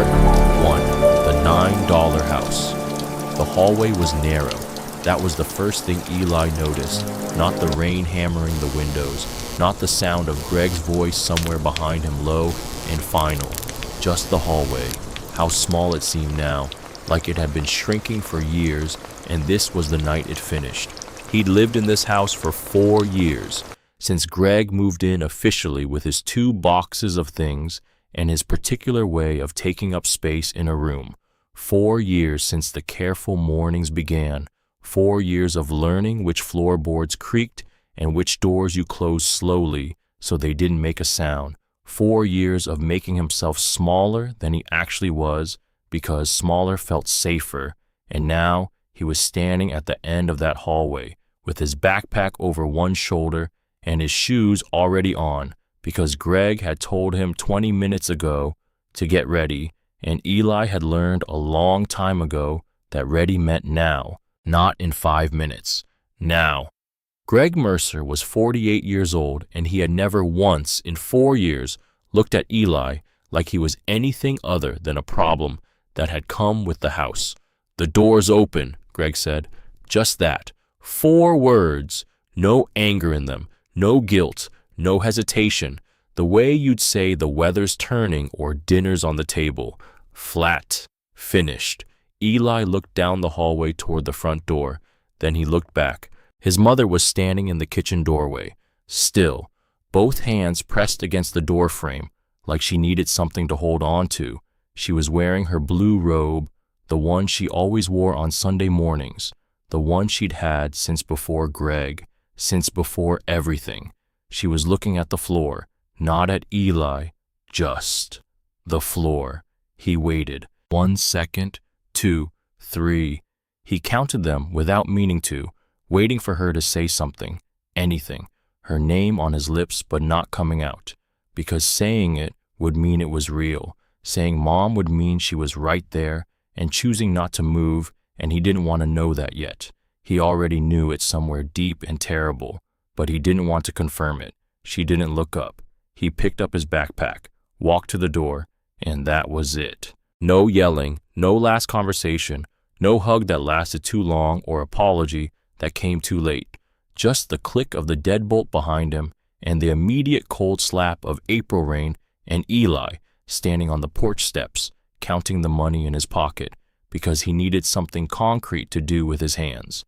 Part 1. The $9 House. The hallway was narrow. That was the first thing Eli noticed, not the rain hammering the windows, not the sound of Greg's voice somewhere behind him, low and final. Just the hallway. How small it seemed now, like it had been shrinking for years, and this was the night it finished. He'd lived in this house for 4 years, since Greg moved in officially with his 2 boxes of things and his particular way of taking up space in a room. 4 years since the careful mornings began. 4 years of learning which floorboards creaked and which doors you closed slowly so they didn't make a sound. 4 years of making himself smaller than he actually was because smaller felt safer. And now he was standing at the end of that hallway with his backpack over one shoulder and his shoes already on because Greg had told him 20 minutes ago to get ready, and Eli had learned a long time ago that ready meant now, not in 5 minutes. Now. Greg Mercer was 48 years old, and he had never once in 4 years looked at Eli like he was anything other than a problem that had come with the house. "The door's open," Greg said. Just that. 4 words, no anger in them, no guilt, no hesitation. The way you'd say the weather's turning or dinner's on the table. Flat. Finished. Eli looked down the hallway toward the front door. Then he looked back. His mother was standing in the kitchen doorway, still, both hands pressed against the door frame, like she needed something to hold on to. She was wearing her blue robe, the one she always wore on Sunday mornings, the one she'd had since before Greg, since before everything. She was looking at the floor, not at Eli, just the floor. He waited. 1 second, 2, 3. He counted them without meaning to, waiting for her to say something, anything, her name on his lips but not coming out, because saying it would mean it was real. Saying Mom would mean she was right there and choosing not to move, and he didn't want to know that yet. He already knew it somewhere deep and terrible, but he didn't want to confirm it. She didn't look up. He picked up his backpack, walked to the door, and that was it. No yelling, no last conversation, no hug that lasted too long or apology that came too late. Just the click of the deadbolt behind him and the immediate cold slap of April rain and Eli standing on the porch steps, counting the money in his pocket because he needed something concrete to do with his hands.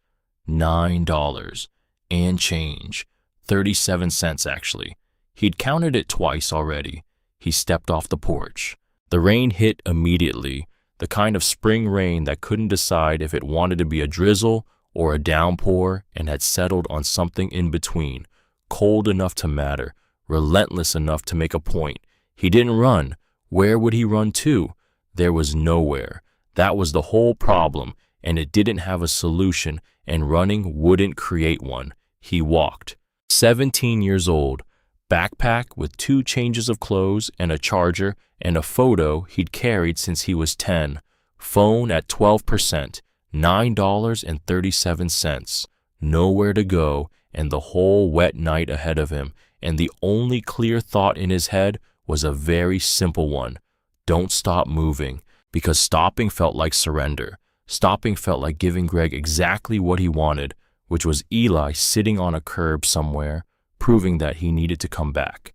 $9 and change. 37 cents actually. He'd counted it twice already. He stepped off the porch. The rain hit immediately, the kind of spring rain that couldn't decide if it wanted to be a drizzle or a downpour and had settled on something in between, cold enough to matter, relentless enough to make a point. He didn't run. Where would he run to? There was nowhere. That was the whole problem, and it didn't have a solution, and running wouldn't create one. He walked. 17 years old, backpack with 2 changes of clothes and a charger and a photo he'd carried since he was 10. Phone at 12%, $9.37. Nowhere to go, and the whole wet night ahead of him, and the only clear thought in his head was a very simple one. Don't stop moving, because stopping felt like surrender. Stopping felt like giving Greg exactly what he wanted, which was Eli sitting on a curb somewhere, proving that he needed to come back.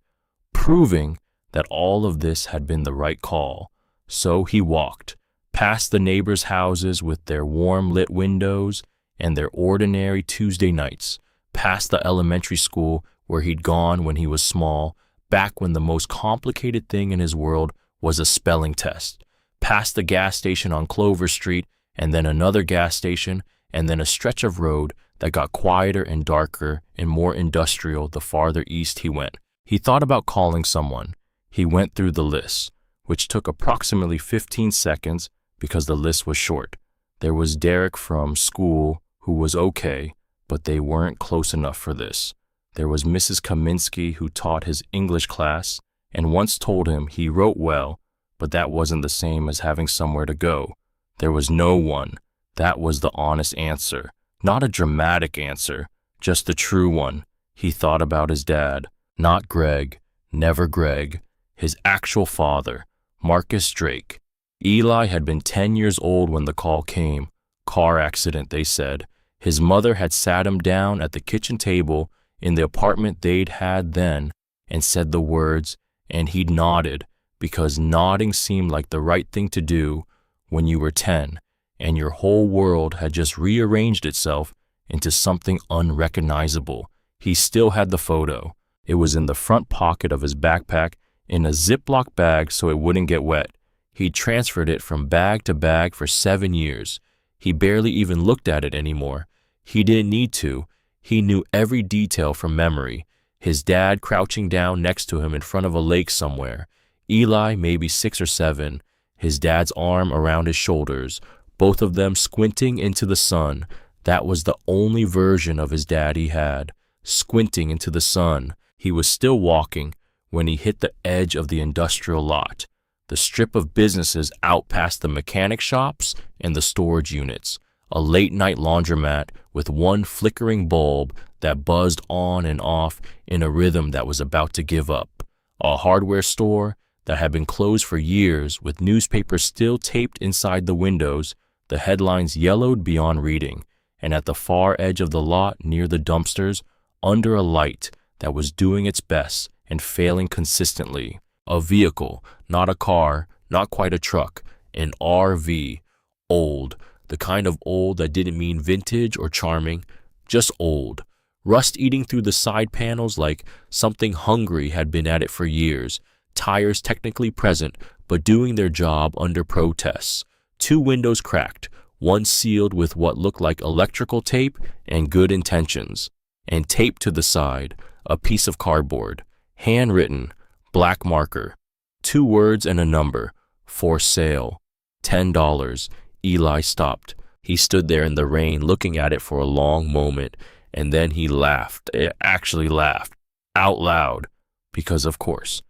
Proving that all of this had been the right call. So he walked, past the neighbors' houses with their warm-lit windows and their ordinary Tuesday nights, past the elementary school where he'd gone when he was small, back when the most complicated thing in his world was a spelling test, past the gas station on Clover Street, and then another gas station, and then a stretch of road that got quieter and darker and more industrial the farther east he went. He thought about calling someone. He went through the list, which took approximately 15 seconds because the list was short. There was Derek from school, who was okay, but they weren't close enough for this. There was Mrs. Kaminsky, who taught his English class and once told him he wrote well, but that wasn't the same as having somewhere to go. There was no one. That was the honest answer. Not a dramatic answer, just the true one. He thought about his dad. Not Greg, never Greg. His actual father, Marcus Drake. Eli had been 10 years old when the call came. Car accident, they said. His mother had sat him down at the kitchen table in the apartment they'd had then and said the words, and he'd nodded, because nodding seemed like the right thing to do when you were 10, and your whole world had just rearranged itself into something unrecognizable. He still had the photo. It was in the front pocket of his backpack in a Ziploc bag so it wouldn't get wet. He'd transferred it from bag to bag for 7 years. He barely even looked at it anymore. He didn't need to. He knew every detail from memory. His dad crouching down next to him in front of a lake somewhere. Eli maybe 6 or 7, his dad's arm around his shoulders, both of them squinting into the sun. That was the only version of his dad he had, squinting into the sun. He was still walking when he hit the edge of the industrial lot, the strip of businesses out past the mechanic shops and the storage units, a late-night laundromat with one flickering bulb that buzzed on and off in a rhythm that was about to give up, a hardware store that had been closed for years with newspapers still taped inside the windows, the headlines yellowed beyond reading, and at the far edge of the lot near the dumpsters, under a light that was doing its best and failing consistently, a vehicle, not a car, not quite a truck, an RV, old, the kind of old that didn't mean vintage or charming, just old, rust eating through the side panels like something hungry had been at it for years, tires technically present but doing their job under protests, 2 windows cracked, one sealed with what looked like electrical tape and good intentions, and taped to the side, a piece of cardboard, handwritten, black marker, 2 words and a number, for sale, $10. Eli stopped. He stood there in the rain looking at it for a long moment, and then he laughed, actually laughed, out loud, because of course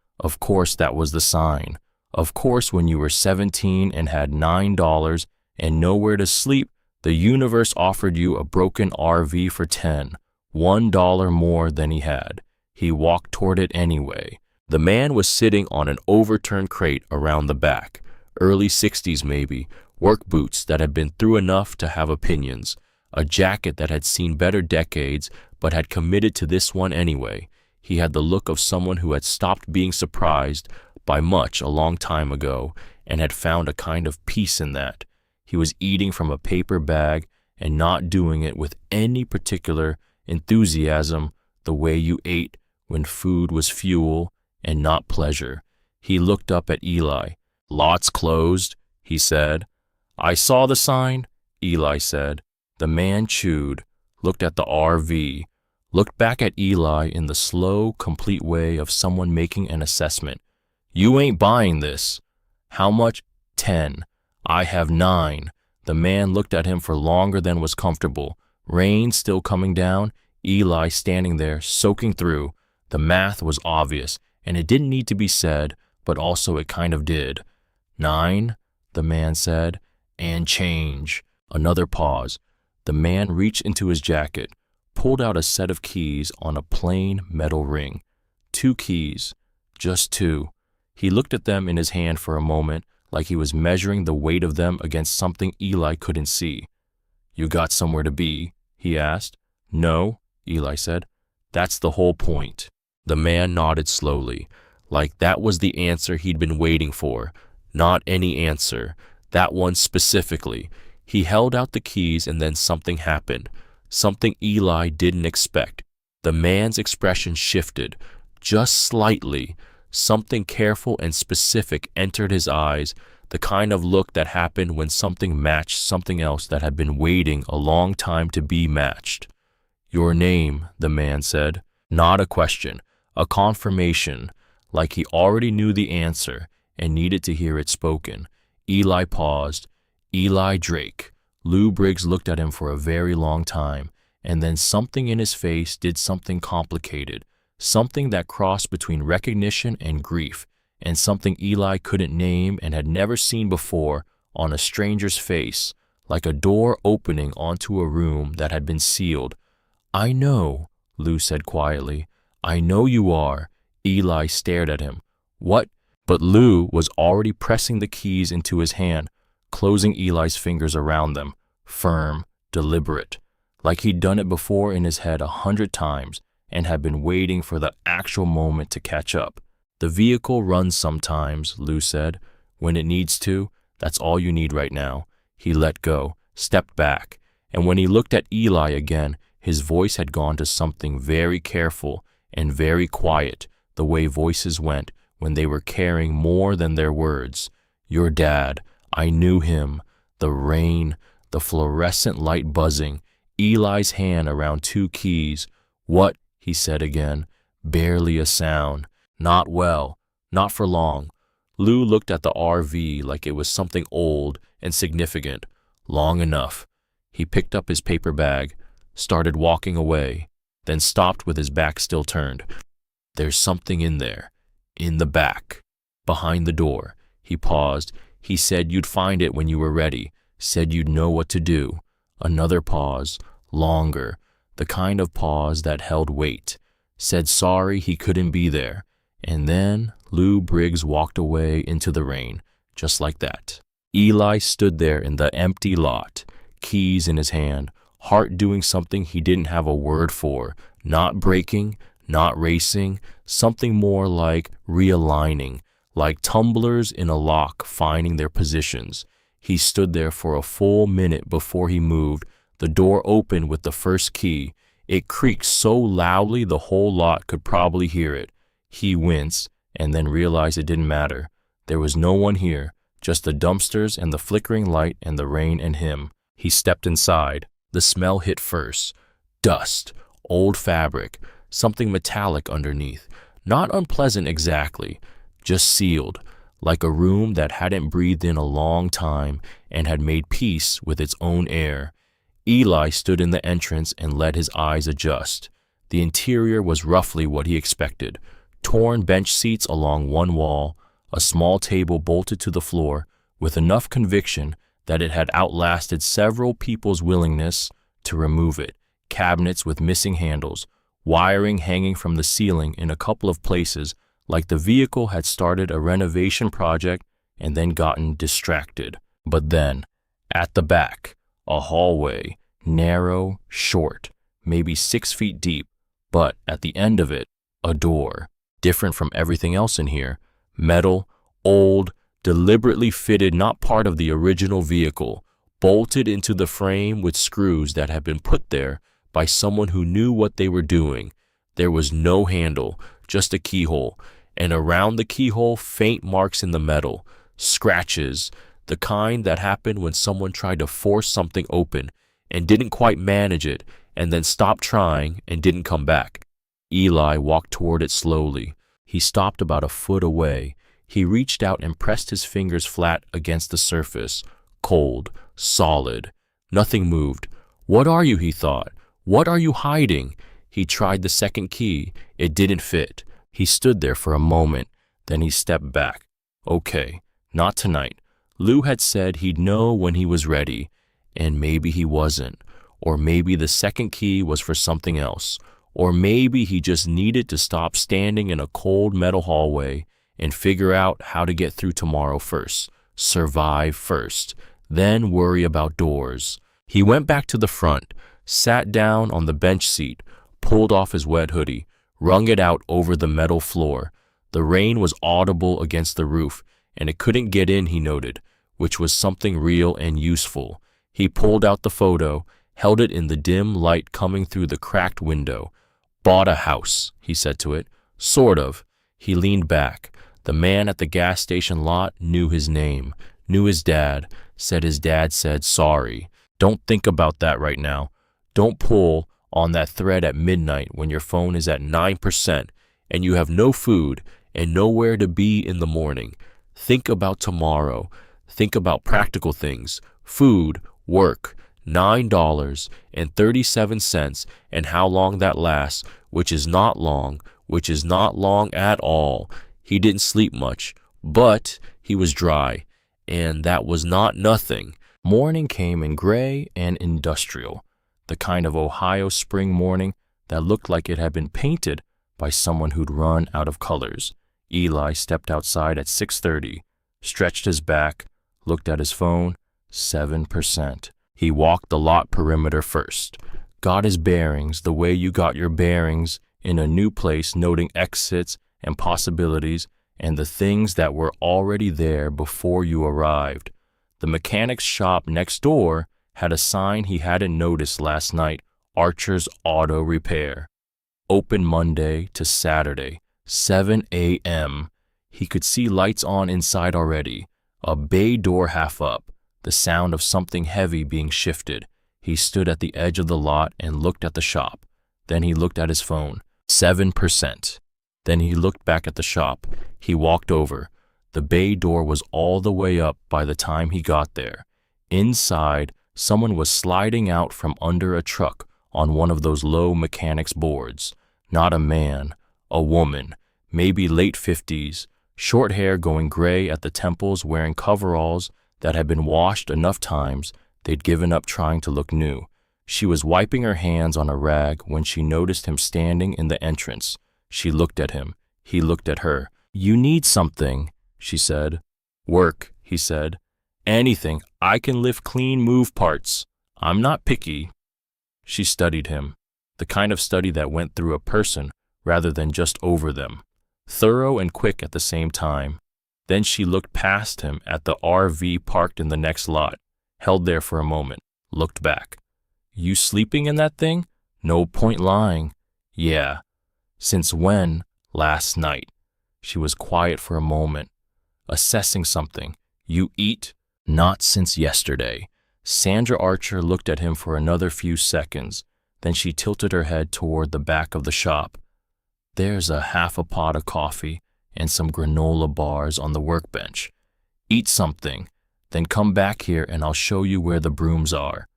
that was the sign. Of course when you were 17 and had $9 and nowhere to sleep, the universe offered you a broken RV for $1 more than he had. He walked toward it anyway. The man was sitting on an overturned crate around the back, early 60s maybe, work boots that had been through enough to have opinions, a jacket that had seen better decades but had committed to this one anyway. He had the look of someone who had stopped being surprised by much a long time ago and had found a kind of peace in that. He was eating from a paper bag and not doing it with any particular enthusiasm, the way you ate when food was fuel and not pleasure. He looked up at Eli. "Lot's closed," he said. "I saw the sign," Eli said. The man chewed, looked at the RV, looked back at Eli in the slow, complete way of someone making an assessment. "You ain't buying this." "How much?" "10. I have 9. The man looked at him for longer than was comfortable. Rain still coming down, Eli standing there, soaking through. The math was obvious, and it didn't need to be said, but also it kind of did. 9, the man said, "and change." Another pause. The man reached into his jacket, pulled out a set of keys on a plain metal ring. 2 keys, just 2. He looked at them in his hand for a moment, like he was measuring the weight of them against something Eli couldn't see. "You got somewhere to be?" he asked. "No," Eli said. "That's the whole point." The man nodded slowly, like that was the answer he'd been waiting for. Not any answer, that one specifically. He held out the keys and then something happened, something Eli didn't expect. The man's expression shifted, just slightly. Something careful and specific entered his eyes, the kind of look that happened when something matched something else that had been waiting a long time to be matched. "Your name," the man said. Not a question, a confirmation, like he already knew the answer and needed to hear it spoken. Eli paused. "Eli Drake." Lou Briggs looked at him for a very long time, and then something in his face did something complicated, something that crossed between recognition and grief, and something Eli couldn't name and had never seen before on a stranger's face, like a door opening onto a room that had been sealed. "I know," Lou said quietly. "I know you are." Eli stared at him. "What?" But Lou was already pressing the keys into his hand, closing Eli's fingers around them, firm, deliberate, like he'd done it before in his head 100 times and had been waiting for the actual moment to catch up. "The vehicle runs sometimes," Lou said. "When it needs to, that's all you need right now." He let go, stepped back, and when he looked at Eli again, his voice had gone to something very careful and very quiet, the way voices went when they were carrying more than their words. "Your dad, I knew him." The rain, the fluorescent light buzzing, Eli's hand around 2 keys. "What?" he said again. Barely a sound. "Not well. Not for long." Lou looked at the RV like it was something old and significant. "Long enough." He picked up his paper bag, started walking away, then stopped with his back still turned. "There's something in there. In the back. Behind the door." He paused. "He said you'd find it when you were ready. Said you'd know what to do." Another pause. Longer. The kind of pause that held weight. Said sorry he couldn't be there. And then Lou Briggs walked away into the rain, just like that. Eli stood there in the empty lot, keys in his hand, heart doing something he didn't have a word for, not breaking, not racing, something more like realigning, like tumblers in a lock finding their positions. He stood there for a full minute before he moved. The door opened with the first key. It creaked so loudly the whole lot could probably hear it. He winced and then realized it didn't matter. There was no one here, just the dumpsters and the flickering light and the rain and him. He stepped inside. The smell hit first. Dust, old fabric, something metallic underneath. Not unpleasant exactly, just sealed, like a room that hadn't breathed in a long time and had made peace with its own air. Eli stood in the entrance and let his eyes adjust. The interior was roughly what he expected. Torn bench seats along one wall, a small table bolted to the floor, with enough conviction that it had outlasted several people's willingness to remove it, cabinets with missing handles, wiring hanging from the ceiling in a couple of places, like the vehicle had started a renovation project and then gotten distracted. But then, at the back, a hallway, narrow, short, maybe 6 feet deep, but at the end of it, a door. Different from everything else in here. Metal, old, deliberately fitted, not part of the original vehicle, bolted into the frame with screws that had been put there by someone who knew what they were doing. There was no handle, just a keyhole, and around the keyhole, faint marks in the metal, scratches, the kind that happened when someone tried to force something open and didn't quite manage it, and then stopped trying and didn't come back. Eli walked toward it slowly. He stopped about a foot away. He reached out and pressed his fingers flat against the surface. Cold, solid. Nothing moved. "What are you?" he thought. "What are you hiding?" He tried the second key. It didn't fit. He stood there for a moment. Then he stepped back. Okay, not tonight. Lou had said he'd know when he was ready. And maybe he wasn't. Or maybe the second key was for something else. Or maybe he just needed to stop standing in a cold metal hallway and figure out how to get through tomorrow first. Survive first. Then worry about doors. He went back to the front, sat down on the bench seat, pulled off his wet hoodie, wrung it out over the metal floor. The rain was audible against the roof, and it couldn't get in, he noted, which was something real and useful. He pulled out the photo, held it in the dim light coming through the cracked window. "Bought a house," he said to it. "Sort of." He leaned back. The man at the gas station lot knew his name, knew his dad, said his dad said sorry. "Don't think about that right now. Don't pull on that thread at midnight when your phone is at 9% and you have no food and nowhere to be in the morning. Think about tomorrow. Think about practical things. Food, work, $9.37 and how long that lasts, which is not long, which is not long at all." He didn't sleep much, but he was dry, and that was not nothing. Morning came in gray and industrial, the kind of Ohio spring morning that looked like it had been painted by someone who'd run out of colors. Eli stepped outside at 6:30, stretched his back, looked at his phone, 7%. He walked the lot perimeter first, got his bearings the way you got your bearings in a new place, noting exits and possibilities and the things that were already there before you arrived. The mechanic's shop next door had a sign he hadn't noticed last night: Archer's Auto Repair. Open Monday to Saturday, 7 a.m. He could see lights on inside already, a bay door half up, the sound of something heavy being shifted. He stood at the edge of the lot and looked at the shop. Then he looked at his phone. 7%. Then he looked back at the shop. He walked over. The bay door was all the way up by the time he got there. Inside, someone was sliding out from under a truck on one of those low mechanics boards. Not a man, a woman, maybe late 50s, short hair going gray at the temples, wearing coveralls that had been washed enough times they'd given up trying to look new. She was wiping her hands on a rag when she noticed him standing in the entrance. She looked at him. He looked at her. "You need something," she said. "Work," he said. "Anything. I can lift clean move parts. I'm not picky." She studied him, the kind of study that went through a person rather than just over them, thorough and quick at the same time. Then she looked past him at the RV parked in the next lot, held there for a moment, looked back. "You sleeping in that thing? No point lying." "Yeah." "Since when?" "Last night." She was quiet for a moment, assessing something. "You eat?" "Not since yesterday." Sandra Archer looked at him for another few seconds. Then she tilted her head toward the back of the shop. "There's a half a pot of coffee and some granola bars on the workbench. Eat something, then come back here and I'll show you where the brooms are."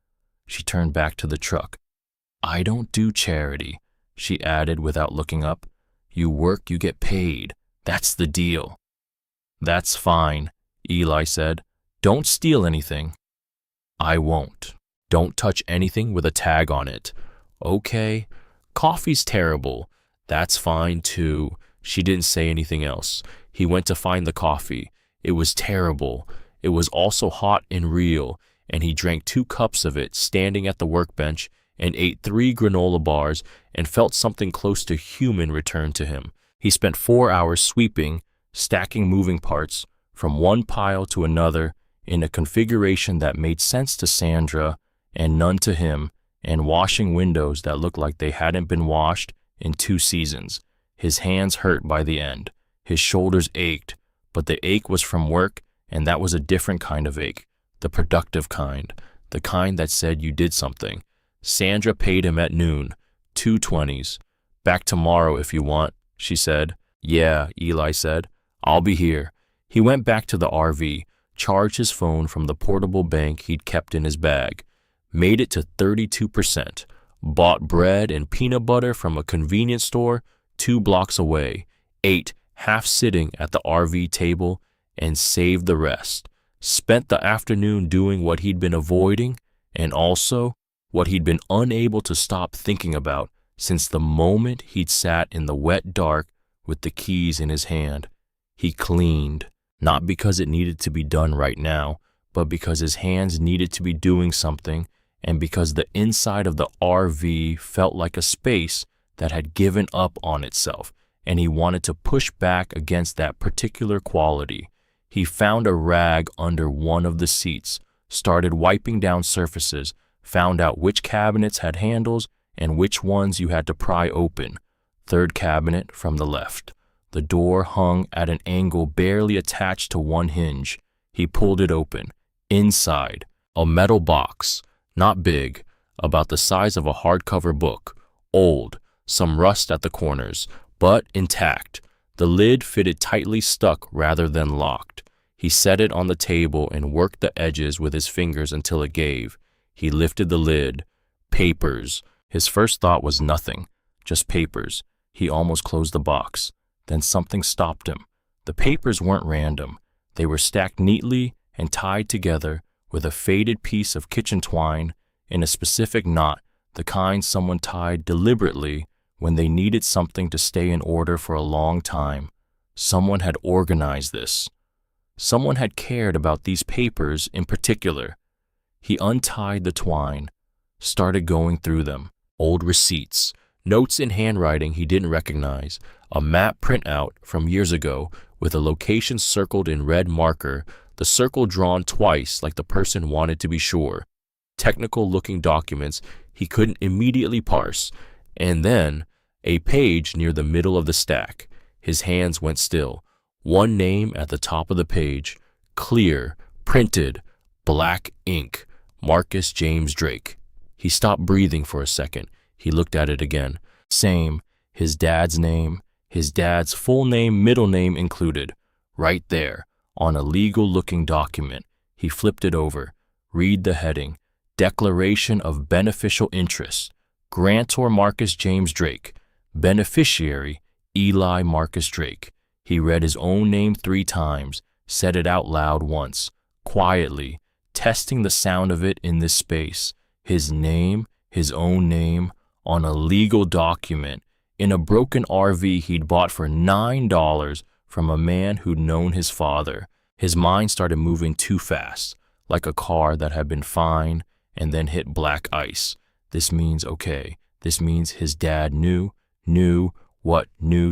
She turned back to the truck. "I don't do charity," she added without looking up. "You work, you get paid. That's the deal." "That's fine," Eli said. "Don't steal anything." "I won't. Don't touch anything with a tag on it." "Okay." "Coffee's terrible." "That's fine too." She didn't say anything else. He went to find the coffee. It was terrible. It was also hot and real, and he drank 2 cups of it standing at the workbench and ate 3 granola bars and felt something close to human return to him. He spent 4 hours sweeping, stacking moving parts from one pile to another in a configuration that made sense to Sandra and none to him, and washing windows that looked like they hadn't been washed in 2 seasons. His hands hurt by the end. His shoulders ached, but the ache was from work, and that was a different kind of ache, the productive kind, the kind that said you did something. Sandra paid him at noon, 2 20s. "Back tomorrow if you want," she said. "Yeah," Eli said. "I'll be here." He went back to the RV, charged his phone from the portable bank he'd kept in his bag, made it to 32%, bought bread and peanut butter from a convenience store 2 blocks away, ate half sitting at the RV table, and saved the rest. Spent the afternoon doing what he'd been avoiding and also what he'd been unable to stop thinking about since the moment he'd sat in the wet dark with the keys in his hand. He cleaned, not because it needed to be done right now, but because his hands needed to be doing something, and because the inside of the RV felt like a space that had given up on itself, and he wanted to push back against that particular quality. He found a rag under one of the seats, started wiping down surfaces, found out which cabinets had handles and which ones you had to pry open. 3rd cabinet from the left. The door hung at an angle barely attached to one hinge. He pulled it open. Inside, a metal box, not big, about the size of a hardcover book, old, some rust at the corners, but intact. The lid fitted tightly stuck rather than locked. He set it on the table and worked the edges with his fingers until it gave. He lifted the lid. Papers. His first thought was nothing, just papers. He almost closed the box. Then something stopped him. The papers weren't random. They were stacked neatly and tied together with a faded piece of kitchen twine in a specific knot, the kind someone tied deliberately when they needed something to stay in order for a long time. Someone had organized this. Someone had cared about these papers in particular. He untied the twine, started going through them. Old receipts, notes in handwriting he didn't recognize, a map printout from years ago with a location circled in red marker, the circle drawn twice like the person wanted to be sure. Technical-looking documents he couldn't immediately parse, and then a page near the middle of the stack. His hands went still. One name at the top of the page, clear, printed, black ink, Marcus James Drake. He stopped breathing for a second. He looked at it again. Same, his dad's name, his dad's full name, middle name included. Right there, on a legal-looking document. He flipped it over. Read the heading. Declaration of Beneficial Interest. Grantor Marcus James Drake. Beneficiary Eli Marcus Drake. He read his own name 3 times, said it out loud once, quietly, testing the sound of it in this space. His name, his own name, on a legal document, in a broken RV he'd bought for $9 from a man who'd known his father. His mind started moving too fast, like a car that had been fine and then hit black ice. This means okay. This means his dad knew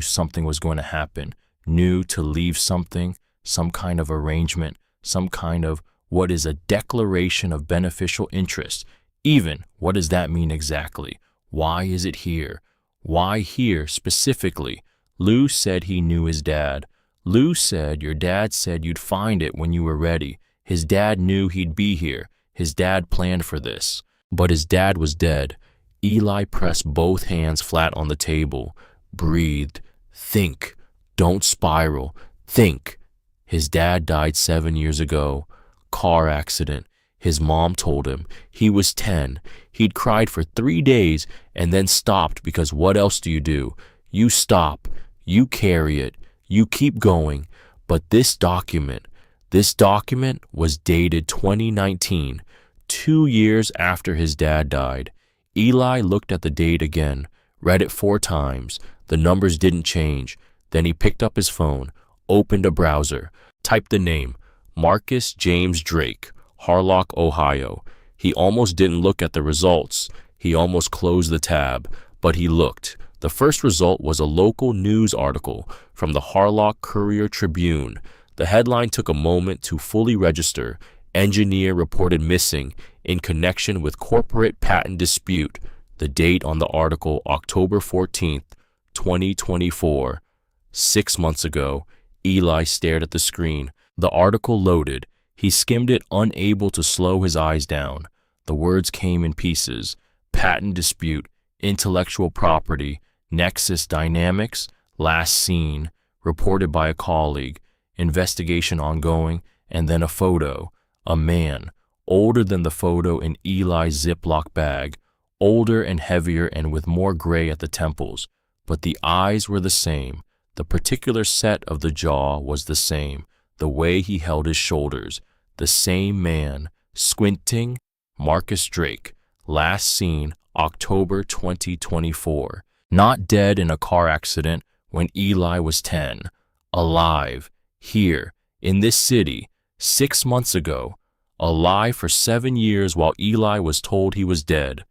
something was going to happen, knew to leave something, some kind of arrangement, some kind of what is a declaration of beneficial interest. Even, what does that mean exactly? Why is it here? Why here specifically? Lou said he knew his dad. Lou said your dad said you'd find it when you were ready. His dad knew he'd be here. His dad planned for this. But his dad was dead. Eli pressed both hands flat on the table, breathed. Think. Don't spiral. Think. His dad died 7 years ago. Car accident. His mom told him. He was 10. He'd cried for 3 days and then stopped because what else do? You stop. You carry it. You keep going. But this document was dated 2019, 2 years after his dad died. Eli looked at the date again, read it 4 times. The numbers didn't change. Then he picked up his phone, opened a browser, typed the name, Marcus James Drake, Harlock, Ohio. He almost didn't look at the results. He almost closed the tab, but he looked. The first result was a local news article from the Harlock Courier-Tribune. The headline took a moment to fully register. Engineer reported missing in connection with corporate patent dispute. The date on the article, October 14th, 2024. 6 months ago. Eli stared at the screen. The article loaded. He skimmed it, unable to slow his eyes down. The words came in pieces. Patent dispute, intellectual property, Nexus Dynamics, last seen, reported by a colleague, investigation ongoing, and then a photo. A man, older than the photo in Eli's Ziploc bag, older and heavier and with more gray at the temples. But the eyes were the same. The particular set of the jaw was the same. The way he held his shoulders. The same man, squinting. Marcus Drake, last seen October 2024. Not dead in a car accident when Eli was 10. Alive, here, in this city, 6 months ago. Alive for 7 years while Eli was told he was dead.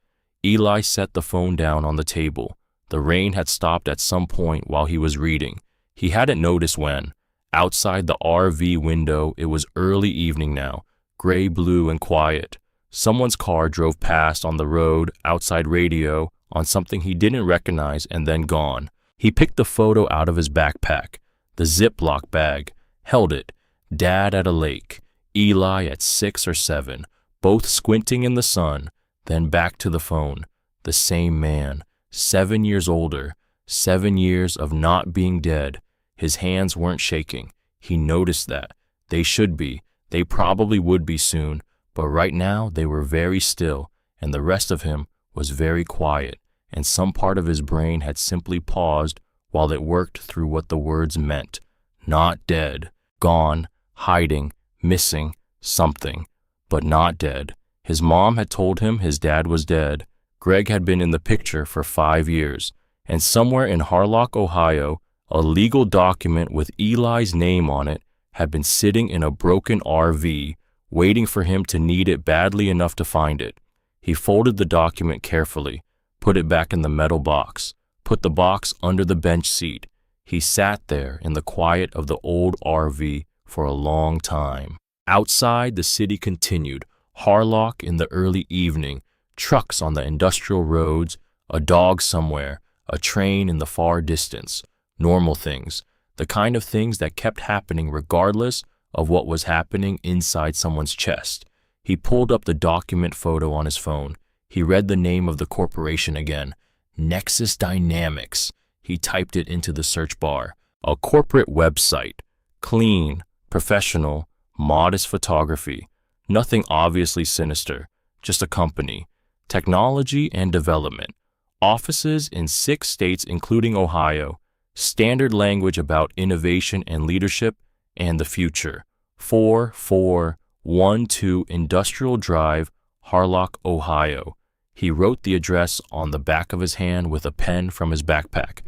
Eli set the phone down on the table. The rain had stopped at some point while he was reading. He hadn't noticed when. Outside the RV window, it was early evening now, gray-blue and quiet. Someone's car drove past on the road, outside radio, on something he didn't recognize, and then gone. He picked the photo out of his backpack, the Ziploc bag, held it. Dad at a lake, Eli at 6 or 7, both squinting in the sun, then back to the phone. The same man, 7 years older, 7 years of not being dead. His hands weren't shaking. He noticed that. They should be. They probably would be soon. But right now they were very still, and the rest of him was very quiet, and some part of his brain had simply paused while it worked through what the words meant. Not dead. Gone. Hiding. Missing. Something. But not dead. His mom had told him his dad was dead. Greg had been in the picture for 5 years. And somewhere in Harlock, Ohio, A legal document with Eli's name on it had been sitting in a broken RV, waiting for him to need it badly enough to find it. He folded the document carefully, put it back in the metal box, put the box under the bench seat. He sat there in the quiet of the old RV for a long time. Outside, the city continued. Harlock in the early evening, trucks on the industrial roads, a dog somewhere, a train in the far distance. Normal things, the kind of things that kept happening regardless of what was happening inside someone's chest. He pulled up the document photo on his phone. He read the name of the corporation again. Nexus Dynamics. He typed it into the search bar. A corporate website. Clean, professional, modest photography. Nothing obviously sinister, just a company. Technology and development. Offices in 6 states including Ohio. Standard language about innovation and leadership and the future. 4412 Industrial Drive, Harlock, Ohio. He wrote the address on the back of his hand with a pen from his backpack.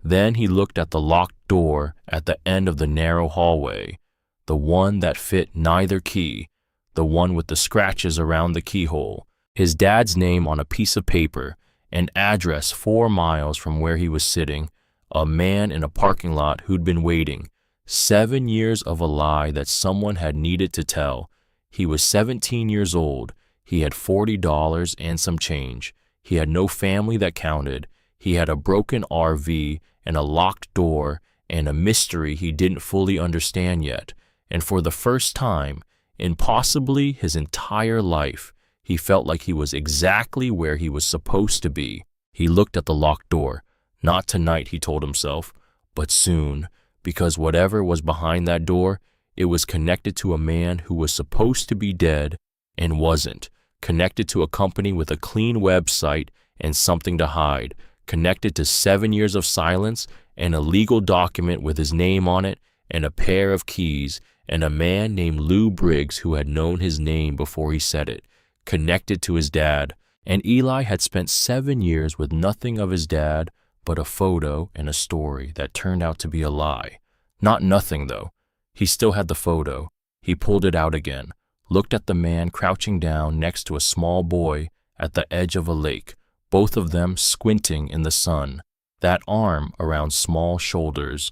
Then he looked at the locked door at the end of the narrow hallway, the one that fit neither key, the one with the scratches around the keyhole, his dad's name on a piece of paper, an address 4 miles from where he was sitting, a man in a parking lot who'd been waiting. 7 years of a lie that someone had needed to tell. He was 17 years old. He had $40 and some change. He had no family that counted. He had a broken RV and a locked door and a mystery he didn't fully understand yet. And for the first time, in possibly his entire life, he felt like he was exactly where he was supposed to be. He looked at the locked door. Not tonight, he told himself, but soon, because whatever was behind that door, it was connected to a man who was supposed to be dead and wasn't, connected to a company with a clean website and something to hide, connected to 7 years of silence and a legal document with his name on it and a pair of keys and a man named Lou Briggs who had known his name before he said it, connected to his dad. And Eli had spent 7 years with nothing of his dad but a photo and a story that turned out to be a lie. Not nothing, though. He still had the photo. He pulled it out again, looked at the man crouching down next to a small boy at the edge of a lake, both of them squinting in the sun, that arm around small shoulders.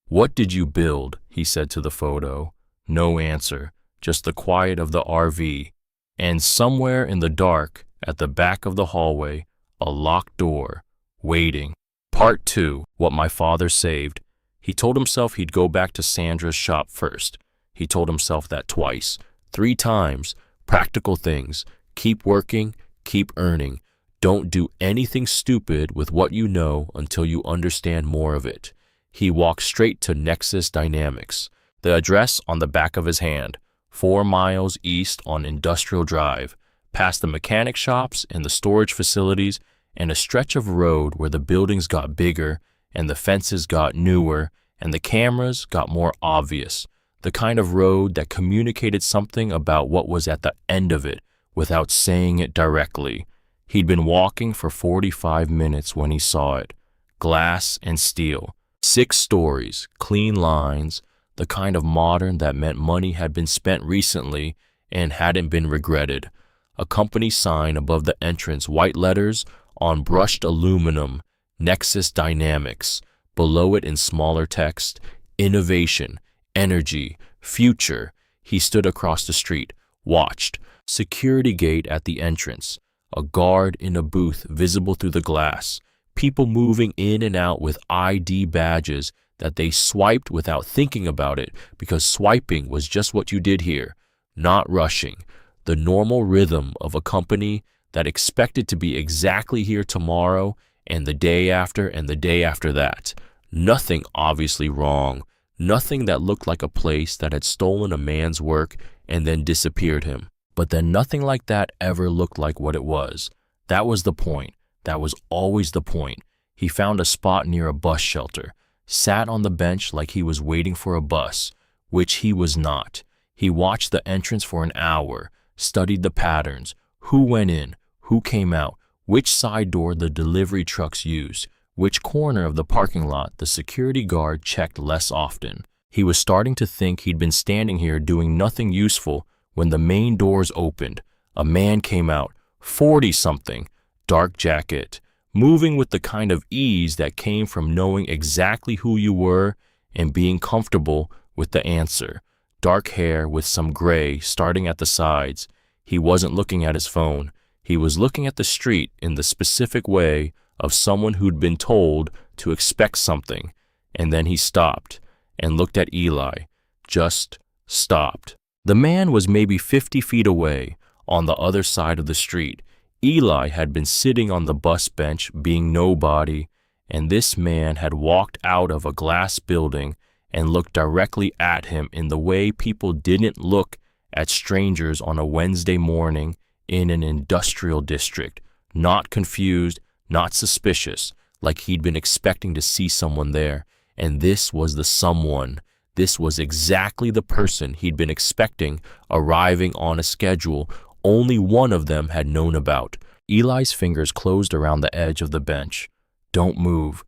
"What did you build?" he said to the photo. No answer, just the quiet of the RV. And somewhere in the dark, at the back of the hallway, a locked door, waiting. Part 2, What My Father Saved. He told himself he'd go back to Sandra's shop first. He told himself that twice, 3 times. Practical things. Keep working, keep earning. Don't do anything stupid with what you know until you understand more of it. He walked straight to Nexus Dynamics, the address on the back of his hand, 4 miles east on Industrial Drive, past the mechanic shops and the storage facilities, and a stretch of road where the buildings got bigger and the fences got newer and the cameras got more obvious, the kind of road that communicated something about what was at the end of it without saying it directly. He'd been walking for 45 minutes when he saw it. Glass and steel. 6 stories, clean lines, the kind of modern that meant money had been spent recently and hadn't been regretted. A company sign above the entrance, white letters on brushed aluminum, Nexus Dynamics. Below it in smaller text, innovation, energy, future. He stood across the street, watched. Security gate at the entrance. A guard in a booth visible through the glass. People moving in and out with ID badges that they swiped without thinking about it because swiping was just what you did here. Not rushing. The normal rhythm of a company that expected to be exactly here tomorrow and the day after and the day after that. Nothing obviously wrong. Nothing that looked like a place that had stolen a man's work and then disappeared him. But then nothing like that ever looked like what it was. That was the point. That was always the point. He found a spot near a bus shelter, sat on the bench like he was waiting for a bus, which he was not. He watched the entrance for an hour, studied the patterns, who went in, who came out, which side door the delivery trucks used, Which corner of the parking lot the security guard checked less often. He was starting to think he'd been standing here doing nothing useful when the main doors opened. A man came out, 40-something, dark jacket, moving with the kind of ease that came from knowing exactly who you were and being comfortable with the answer. Dark hair with some gray starting at the sides. He wasn't looking at his phone. He was looking at the street in the specific way of someone who'd been told to expect something. And then he stopped and looked at Eli. Just stopped. The man was maybe 50 feet away on the other side of the street. Eli had been sitting on the bus bench being nobody, and this man had walked out of a glass building and looked directly at him in the way people didn't look at strangers on a Wednesday morning in an industrial district, not confused, not suspicious, like he'd been expecting to see someone there. And this was the someone. This was exactly the person he'd been expecting arriving on a schedule only one of them had known about. Eli's fingers closed around the edge of the bench. Don't move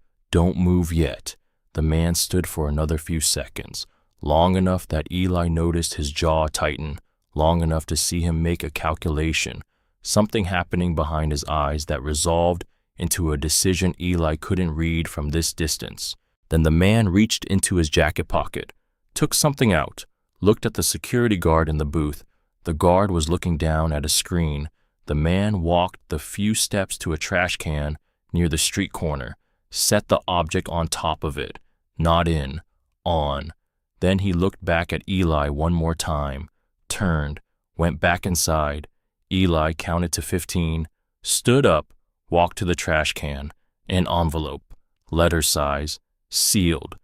yet. The man stood for another few seconds, long enough that Eli noticed his jaw tighten, long enough to see him make a calculation, something happening behind his eyes that resolved into a decision Eli couldn't read from this distance. Then the man reached into his jacket pocket, took something out, looked at the security guard in the booth. The guard was looking down at a screen. The man walked the few steps to a trash can near the street corner, set the object on top of it, not in, on. Then he looked back at Eli one more time, turned, went back inside. Eli counted to 15, stood up, walked to the trash can, an envelope, letter size, sealed,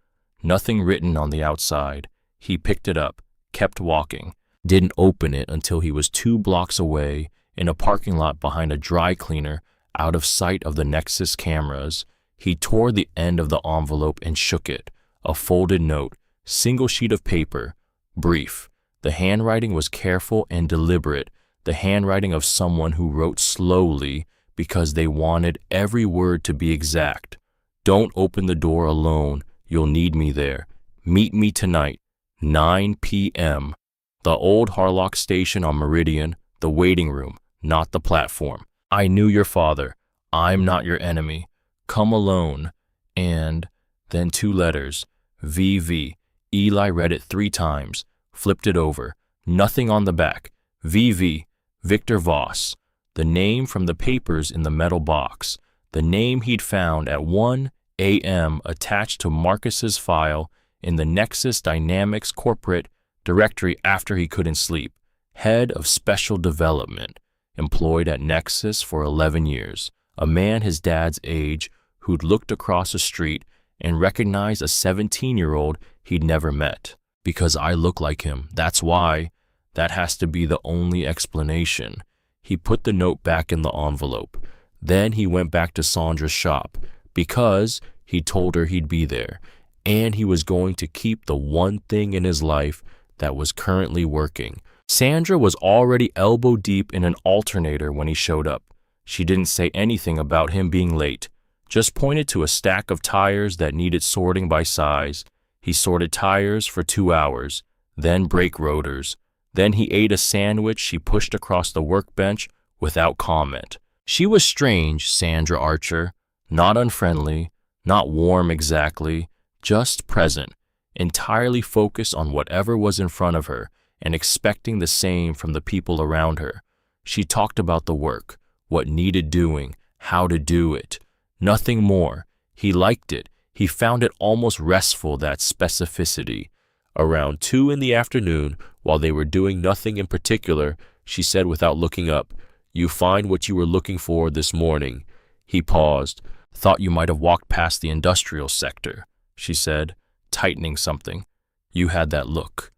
nothing written on the outside. He picked it up, kept walking, didn't open it until he was 2 blocks away in a parking lot behind a dry cleaner out of sight of the Nexus cameras. He tore the end of the envelope and shook it. A folded note, single sheet of paper, brief. The handwriting was careful and deliberate, the handwriting of someone who wrote slowly because they wanted every word to be exact. Don't open the door alone. You'll need me there. Meet me tonight, 9 p.m. The old Harlock station on Meridian, the waiting room, not the platform. I knew your father. I'm not your enemy. Come alone. And then 2 letters, VV. Eli read it 3 times, flipped it over. Nothing on the back. VV, Victor Voss. The name from the papers in the metal box. The name he'd found at 1 a.m. attached to Marcus's file in the Nexus Dynamics corporate directory after he couldn't sleep. Head of Special Development, employed at Nexus for 11 years. A man his dad's age who'd looked across the street and recognized a 17-year-old he'd never met. Because I look like him, that's why. That has to be the only explanation. He put the note back in the envelope. Then he went back to Sandra's shop because he told her he'd be there, and he was going to keep the one thing in his life that was currently working. Sandra was already elbow deep in an alternator when he showed up. She didn't say anything about him being late, just pointed to a stack of tires that needed sorting by size. He sorted tires for 2 hours, then brake rotors. Then he ate a sandwich she pushed across the workbench without comment. She was strange, Sandra Archer, not unfriendly, not warm exactly, just present, entirely focused on whatever was in front of her and expecting the same from the people around her. She talked about the work, what needed doing, how to do it. Nothing more. He liked it. He found it almost restful, that specificity. Around 2 in the afternoon, while they were doing nothing in particular, she said without looking up, "You find what you were looking for this morning." He paused. "Thought you might have walked past the industrial sector," she said, tightening something. "You had that look."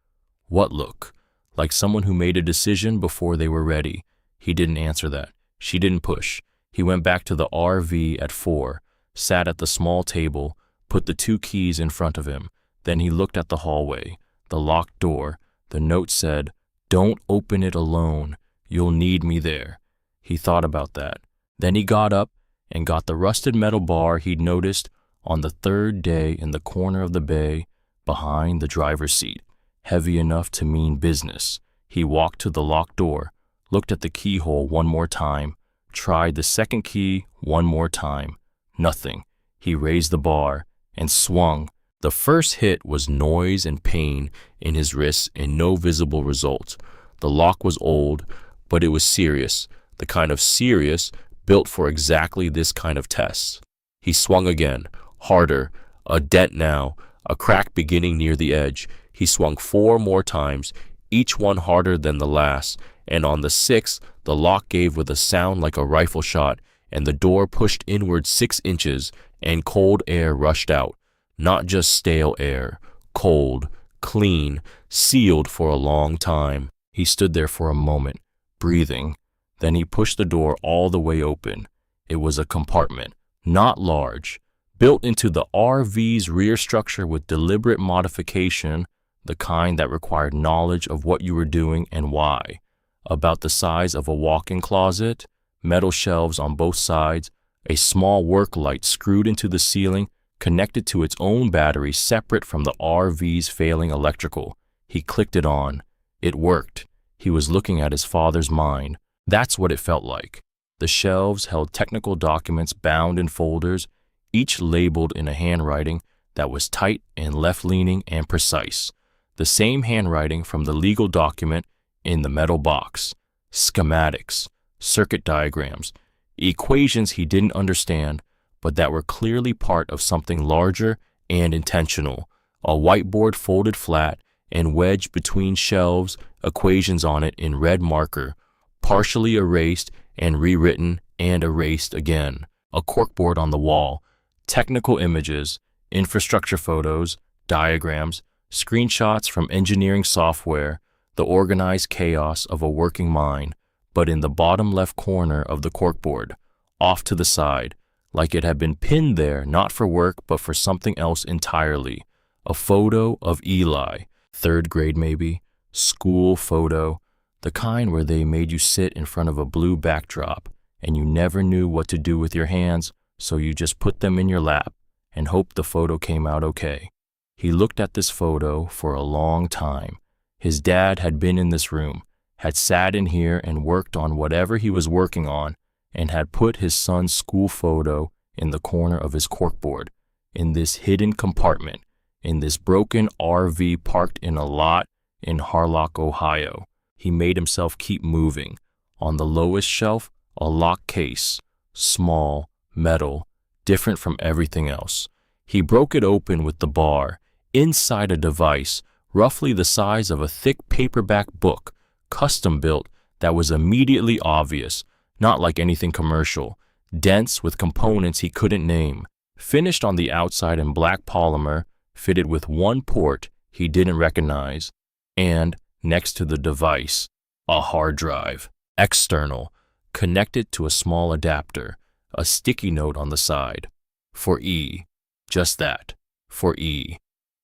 What look? Like someone who made a decision before they were ready. He didn't answer that. She didn't push. He went back to the RV at 4, sat at the small table, put the 2 keys in front of him. Then he looked at the hallway, the locked door. The note said, "Don't open it alone. You'll need me there." He thought about that. Then he got up and got the rusted metal bar he'd noticed on the third day in the corner of the bay behind the driver's seat, heavy enough to mean business. He walked to the locked door, looked at the keyhole one more time, tried the second key one more time. Nothing. He raised the bar and swung. The first hit was noise and pain in his wrists and no visible result. The lock was old, but it was serious, the kind of serious built for exactly this kind of test. He swung again, harder, a dent now, a crack beginning near the edge. He swung 4 more times, each one harder than the last, and on the 6th, the lock gave with a sound like a rifle shot, and the door pushed inward 6 inches, and cold air rushed out. Not just stale air, cold, clean, sealed for a long time. He stood there for a moment, breathing. Then he pushed the door all the way open. It was a compartment, not large, built into the RV's rear structure with deliberate modification, the kind that required knowledge of what you were doing and why. About the size of a walk-in closet, metal shelves on both sides, a small work light screwed into the ceiling, connected to its own battery separate from the RV's failing electrical. He clicked it on. It worked. He was looking at his father's mind. That's what it felt like. The shelves held technical documents bound in folders, each labeled in a handwriting that was tight and left-leaning and precise. The same handwriting from the legal document in the metal box. Schematics, circuit diagrams, equations he didn't understand, but that were clearly part of something larger and intentional. A whiteboard folded flat and wedged between shelves, equations on it in red marker, partially erased and rewritten and erased again. A corkboard on the wall, technical images, infrastructure photos, diagrams, screenshots from engineering software, the organized chaos of a working mind, but in the bottom left corner of the corkboard, off to the side, like it had been pinned there not for work but for something else entirely. A photo of Eli, 3rd grade maybe, school photo, the kind where they made you sit in front of a blue backdrop and you never knew what to do with your hands, so you just put them in your lap and hoped the photo came out okay. He looked at this photo for a long time. His dad had been in this room, had sat in here and worked on whatever he was working on, and had put his son's school photo in the corner of his corkboard, in this hidden compartment, in this broken RV parked in a lot in Harlock, Ohio. He made himself keep moving. On the lowest shelf, a lock case, small, metal, different from everything else. He broke it open with the bar. Inside a device, roughly the size of a thick paperback book, custom built, that was immediately obvious, not like anything commercial, dense with components he couldn't name, finished on the outside in black polymer, fitted with one port he didn't recognize, and, next to the device, a hard drive, external, connected to a small adapter, a sticky note on the side. For E. Just that. For E.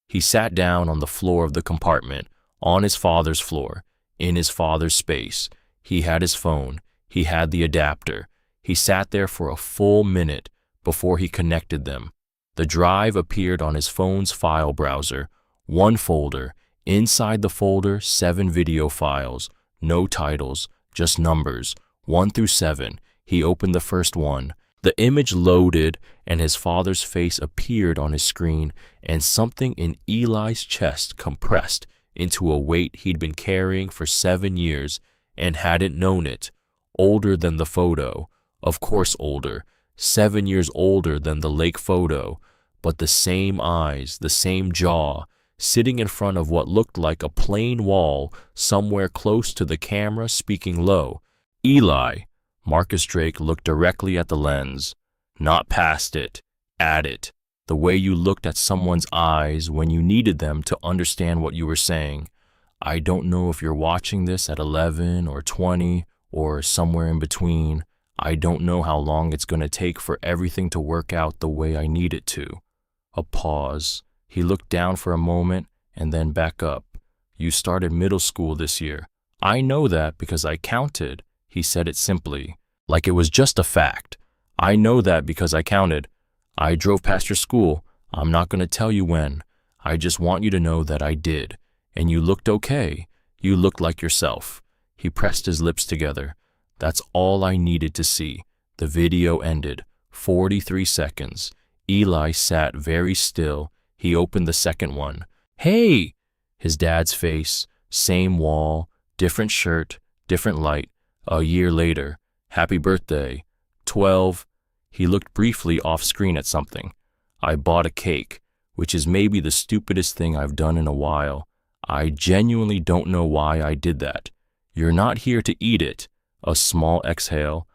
He sat down on the floor of the compartment, on his father's floor, in his father's space. He had his phone. He had the adapter. He sat there for a full minute before he connected them. The drive appeared on his phone's file browser. One folder. Inside the folder, 7 video files. No titles, just numbers, 1 through 7. He opened the first one. The image loaded, and his father's face appeared on his screen, and something in Eli's chest compressed into a weight he'd been carrying for 7 years and hadn't known it. Older than the photo, of course older, 7 years older than the lake photo, but the same eyes, the same jaw, sitting in front of what looked like a plain wall somewhere close to the camera, speaking low. Eli. Marcus Drake looked directly at the lens, not past it, at it, the way you looked at someone's eyes when you needed them to understand what you were saying. I don't know if you're watching this at 11 or 20 or somewhere in between. I don't know how long it's going to take for everything to work out the way I need it to. A pause. He looked down for a moment and then back up. You started middle school this year. I know that because I counted. He said it simply, like it was just a fact. I know that because I counted. I drove past your school. I'm not going to tell you when. I just want you to know that I did. And you looked okay. You looked like yourself. He pressed his lips together. That's all I needed to see. The video ended. 43 seconds. Eli sat very still. He opened the second one. Hey! His dad's face. Same wall. Different shirt. Different light. A year later. Happy birthday. 12. He looked briefly off screen at something. I bought a cake, which is maybe the stupidest thing I've done in a while. I genuinely don't know why I did that. You're not here to eat it. A small exhale.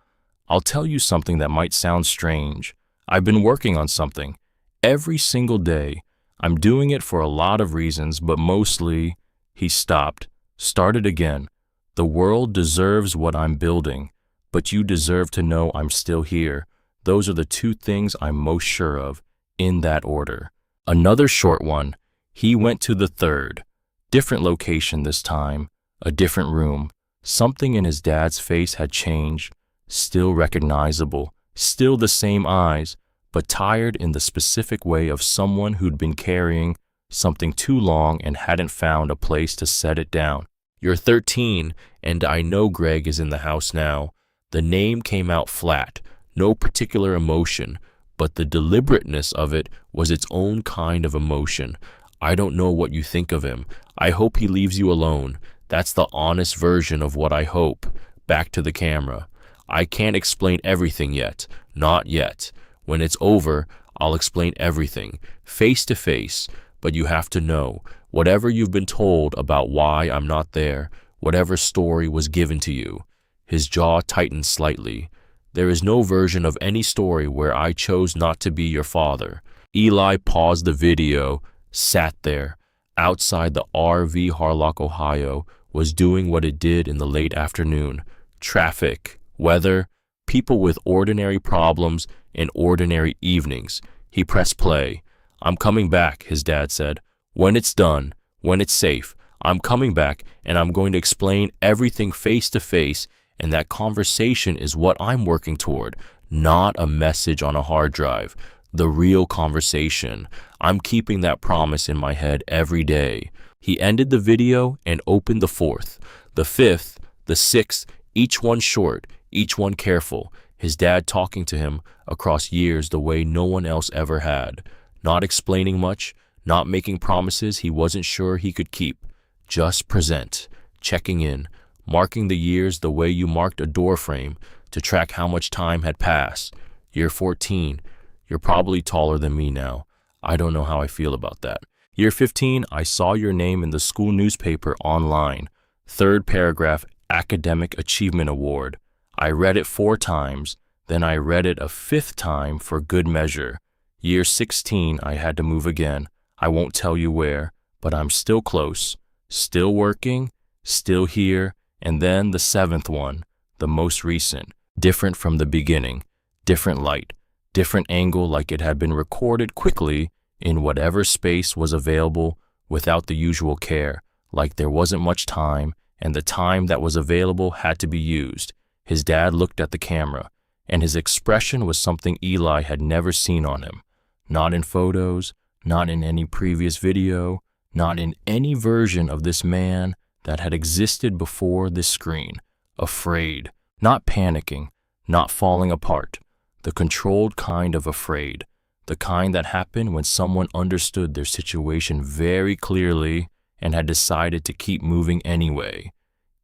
I'll tell you something that might sound strange. I've been working on something. Every single day. I'm doing it for a lot of reasons, but mostly... He stopped. Started again. The world deserves what I'm building, but you deserve to know I'm still here. Those are the two things I'm most sure of, in that order. Another short one. He went to the third. Different location this time. A different room. Something in his dad's face had changed. Still recognizable. Still the same eyes, but tired in the specific way of someone who'd been carrying something too long and hadn't found a place to set it down. You're 13, and I know Greg is in the house now. The name came out flat, no particular emotion, but the deliberateness of it was its own kind of emotion. I don't know what you think of him. I hope he leaves you alone. That's the honest version of what I hope. Back to the camera. I can't explain everything yet. Not yet. When it's over, I'll explain everything, face to face. But you have to know, whatever you've been told about why I'm not there, whatever story was given to you. His jaw tightened slightly. There is no version of any story where I chose not to be your father. Eli paused the video, sat there, outside the RV Harlock, Ohio, was doing what it did in the late afternoon. Traffic, weather, people with ordinary problems and ordinary evenings. He pressed play. I'm coming back, his dad said. When it's done, when it's safe, I'm coming back and I'm going to explain everything face to face, and that conversation is what I'm working toward, not a message on a hard drive. The real conversation. I'm keeping that promise in my head every day. He ended the video and opened the fourth, the fifth, the sixth, each one short, each one careful. His dad talking to him across years the way no one else ever had. Not explaining much, not making promises he wasn't sure he could keep. Just present, checking in, marking the years the way you marked a door frame to track how much time had passed. Year 14, you're probably taller than me now. I don't know how I feel about that. Year 15, I saw your name in the school newspaper online. Third paragraph, Academic Achievement Award. I read it 4 times, then I read it a 5th time for good measure. Year 16, I had to move again. I won't tell you where, but I'm still close, still working, still here. And then the 7th one, the most recent, different from the beginning, different light, different angle, like it had been recorded quickly in whatever space was available without the usual care, like there wasn't much time and the time that was available had to be used. His dad looked at the camera, and his expression was something Eli had never seen on him. Not in photos, not in any previous video, not in any version of this man that had existed before this screen. Afraid, not panicking, not falling apart. The controlled kind of afraid. The kind that happened when someone understood their situation very clearly and had decided to keep moving anyway.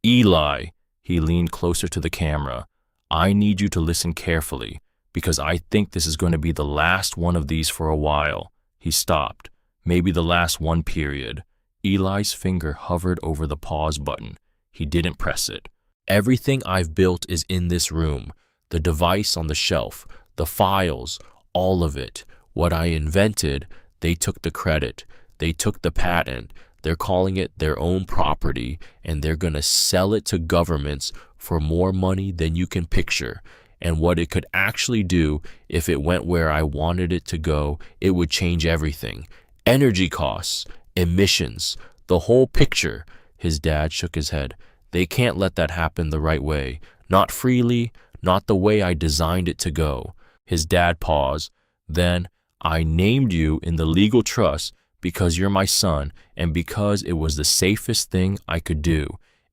Eli, he leaned closer to the camera. I need you to listen carefully, because I think this is going to be the last one of these for a while. He stopped. Maybe the last one, period. Eli's finger hovered over the pause button. He didn't press it. Everything I've built is in this room. The device on the shelf, the files, all of it. What I invented, they took the credit. They took the patent. They're calling it their own property, and they're going to sell it to governments for more money than you can picture. And what it could actually do, if it went where I wanted it to go, it would change everything. Energy costs, emissions, the whole picture. His dad shook his head. They can't let that happen the right way. Not freely, not the way I designed it to go. His dad paused. Then, I named you in the legal trust because you're my son and because it was the safest thing I could do.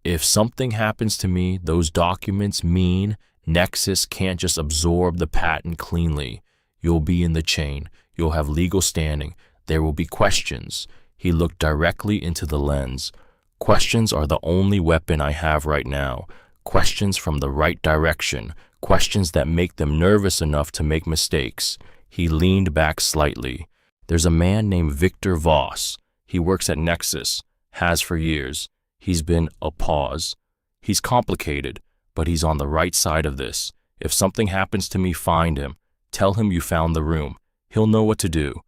If something happens to me, those documents mean Nexus can't just absorb the patent cleanly. You'll be in the chain. You'll have legal standing. There will be questions. He looked directly into the lens. Questions are the only weapon I have right now. Questions from the right direction. Questions that make them nervous enough to make mistakes. He leaned back slightly. There's a man named Victor Voss. He works at Nexus. Has for years. He's been a pause. He's complicated, but he's on the right side of this. If something happens to me, find him. Tell him you found the room. He'll know what to do.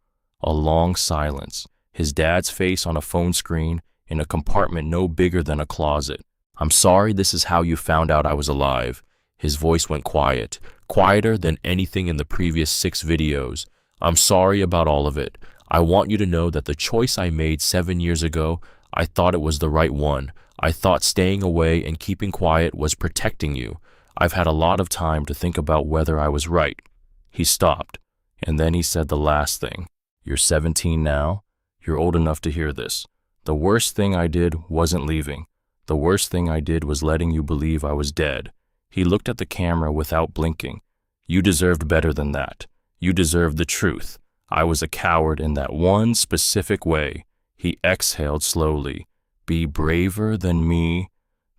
A long silence. His dad's face on a phone screen in a compartment no bigger than a closet. I'm sorry this is how you found out I was alive. His voice went quiet, quieter than anything in the previous 6 videos. I'm sorry about all of it. I want you to know that the choice I made 7 years ago, I thought it was the right one. I thought staying away and keeping quiet was protecting you. I've had a lot of time to think about whether I was right. He stopped, and then he said the last thing. You're 17 now. You're old enough to hear this. The worst thing I did wasn't leaving. The worst thing I did was letting you believe I was dead. He looked at the camera without blinking. You deserved better than that. You deserved the truth. I was a coward in that one specific way. He exhaled slowly. Be braver than me.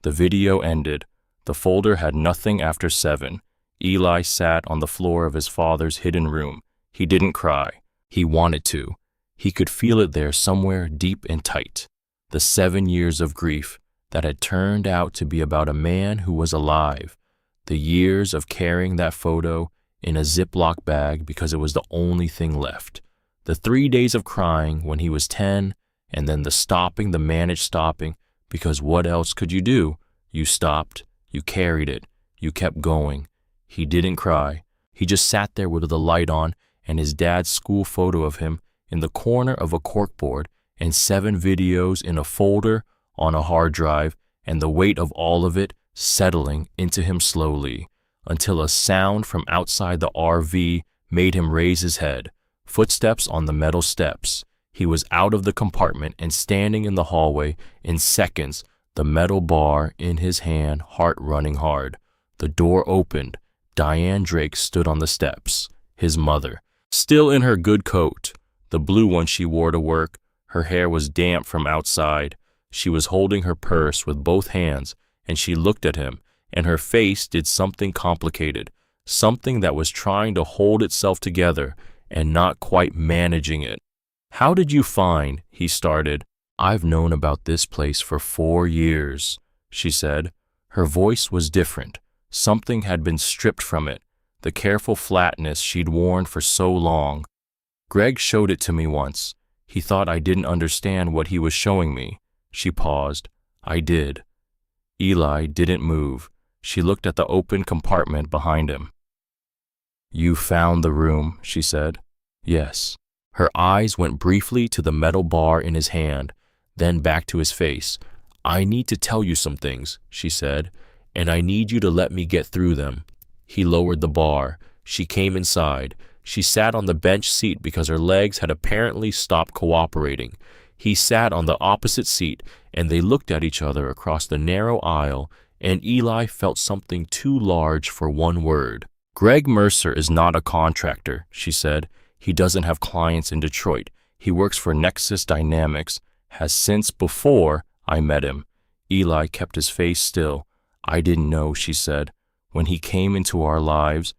The video ended. The folder had nothing after 7. Eli sat on the floor of his father's hidden room. He didn't cry. He wanted to. He could feel it there somewhere deep and tight. The 7 years of grief that had turned out to be about a man who was alive. The years of carrying that photo in a Ziploc bag because it was the only thing left. The 3 days of crying when he was 10, and then the managed stopping, because what else could you do? You stopped, you carried it, you kept going. He didn't cry. He just sat there with the light on and his dad's school photo of him in the corner of a corkboard and 7 videos in a folder on a hard drive, and the weight of all of it settling into him slowly, until a sound from outside the RV made him raise his head. Footsteps on the metal steps. He was out of the compartment and standing in the hallway in seconds, the metal bar in his hand, heart running hard. The door opened. Diane Drake stood on the steps. His mother, still in her good coat, the blue one she wore to work. Her hair was damp from outside. She was holding her purse with both hands, and she looked at him, and her face did something complicated, something that was trying to hold itself together and not quite managing it. How did you find, he started. I've known about this place for 4 years, she said. Her voice was different. Something had been stripped from it, the careful flatness she'd worn for so long. Greg showed it to me once. He thought I didn't understand what he was showing me. She paused. I did. Eli didn't move. She looked at the open compartment behind him. You found the room, she said. Yes. Her eyes went briefly to the metal bar in his hand, then back to his face. I need to tell you some things, she said, and I need you to let me get through them. He lowered the bar. She came inside. She sat on the bench seat because her legs had apparently stopped cooperating. He sat on the opposite seat, and they looked at each other across the narrow aisle, and Eli felt something too large for one word. Greg Mercer is not a contractor, she said. He doesn't have clients in Detroit. He works for Nexus Dynamics, has since before I met him. Eli kept his face still. I didn't know, she said. When he came into our lives,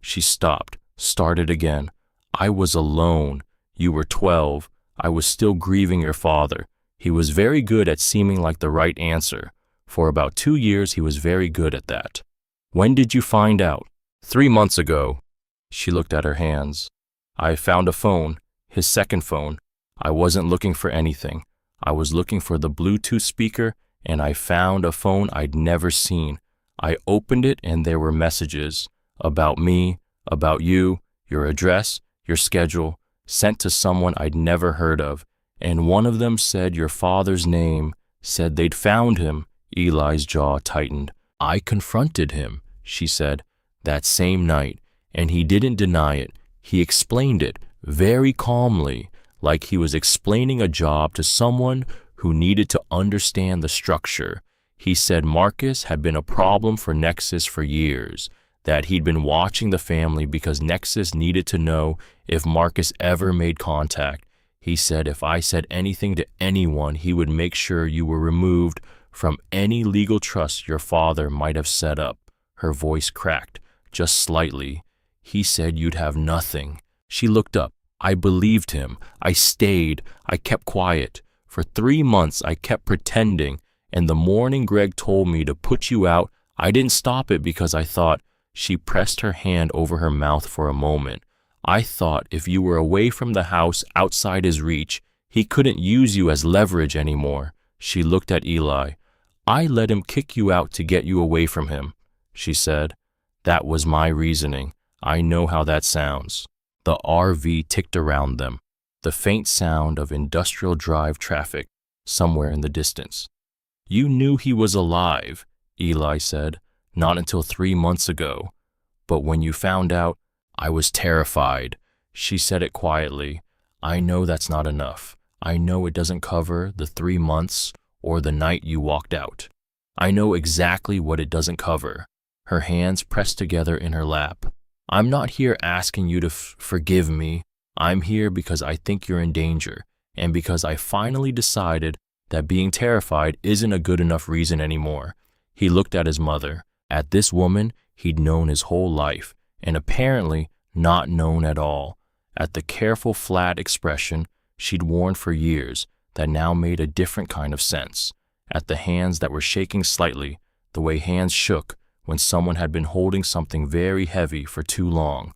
she stopped, started again. I was alone. You were 12. I was still grieving your father. He was very good at seeming like the right answer. For about 2 years, he was very good at that. When did you find out? 3 months ago. She looked at her hands. I found a phone, his second phone. I wasn't looking for anything. I was looking for the Bluetooth speaker, and I found a phone I'd never seen. I opened it, and there were messages about me, about you, your address, your schedule, sent to someone I'd never heard of. And one of them said your father's name, said they'd found him. Eli's jaw tightened. I confronted him, she said, that same night, And he didn't deny it. He explained it very calmly, like he was explaining a job to someone who needed to understand the structure. He said Marcus had been a problem for Nexus for years, that he'd been watching the family because Nexus needed to know if Marcus ever made contact. He said if I said anything to anyone, he would make sure you were removed from any legal trust your father might have set up. Her voice cracked, just slightly. He said you'd have nothing. She looked up. I believed him. I stayed. I kept quiet. For 3 months, I kept pretending, and the morning Greg told me to put you out, I didn't stop it because I thought. She pressed her hand over her mouth for a moment. I thought if you were away from the house outside his reach, he couldn't use you as leverage anymore. She looked at Eli. I let him kick you out to get you away from him, she said. That was my reasoning. I know how that sounds. The RV ticked around them, the faint sound of industrial drive traffic somewhere in the distance. You knew he was alive, Eli said. Not until 3 months ago. But when you found out, I was terrified. She said it quietly. I know that's not enough. I know it doesn't cover the 3 months or the night you walked out. I know exactly what it doesn't cover. Her hands pressed together in her lap. I'm not here asking you to forgive me. I'm here because I think you're in danger, and because I finally decided that being terrified isn't a good enough reason anymore. He looked at his mother. At this woman he'd known his whole life, and apparently not known at all. At the careful, flat expression she'd worn for years that now made a different kind of sense. At the hands that were shaking slightly, the way hands shook when someone had been holding something very heavy for too long.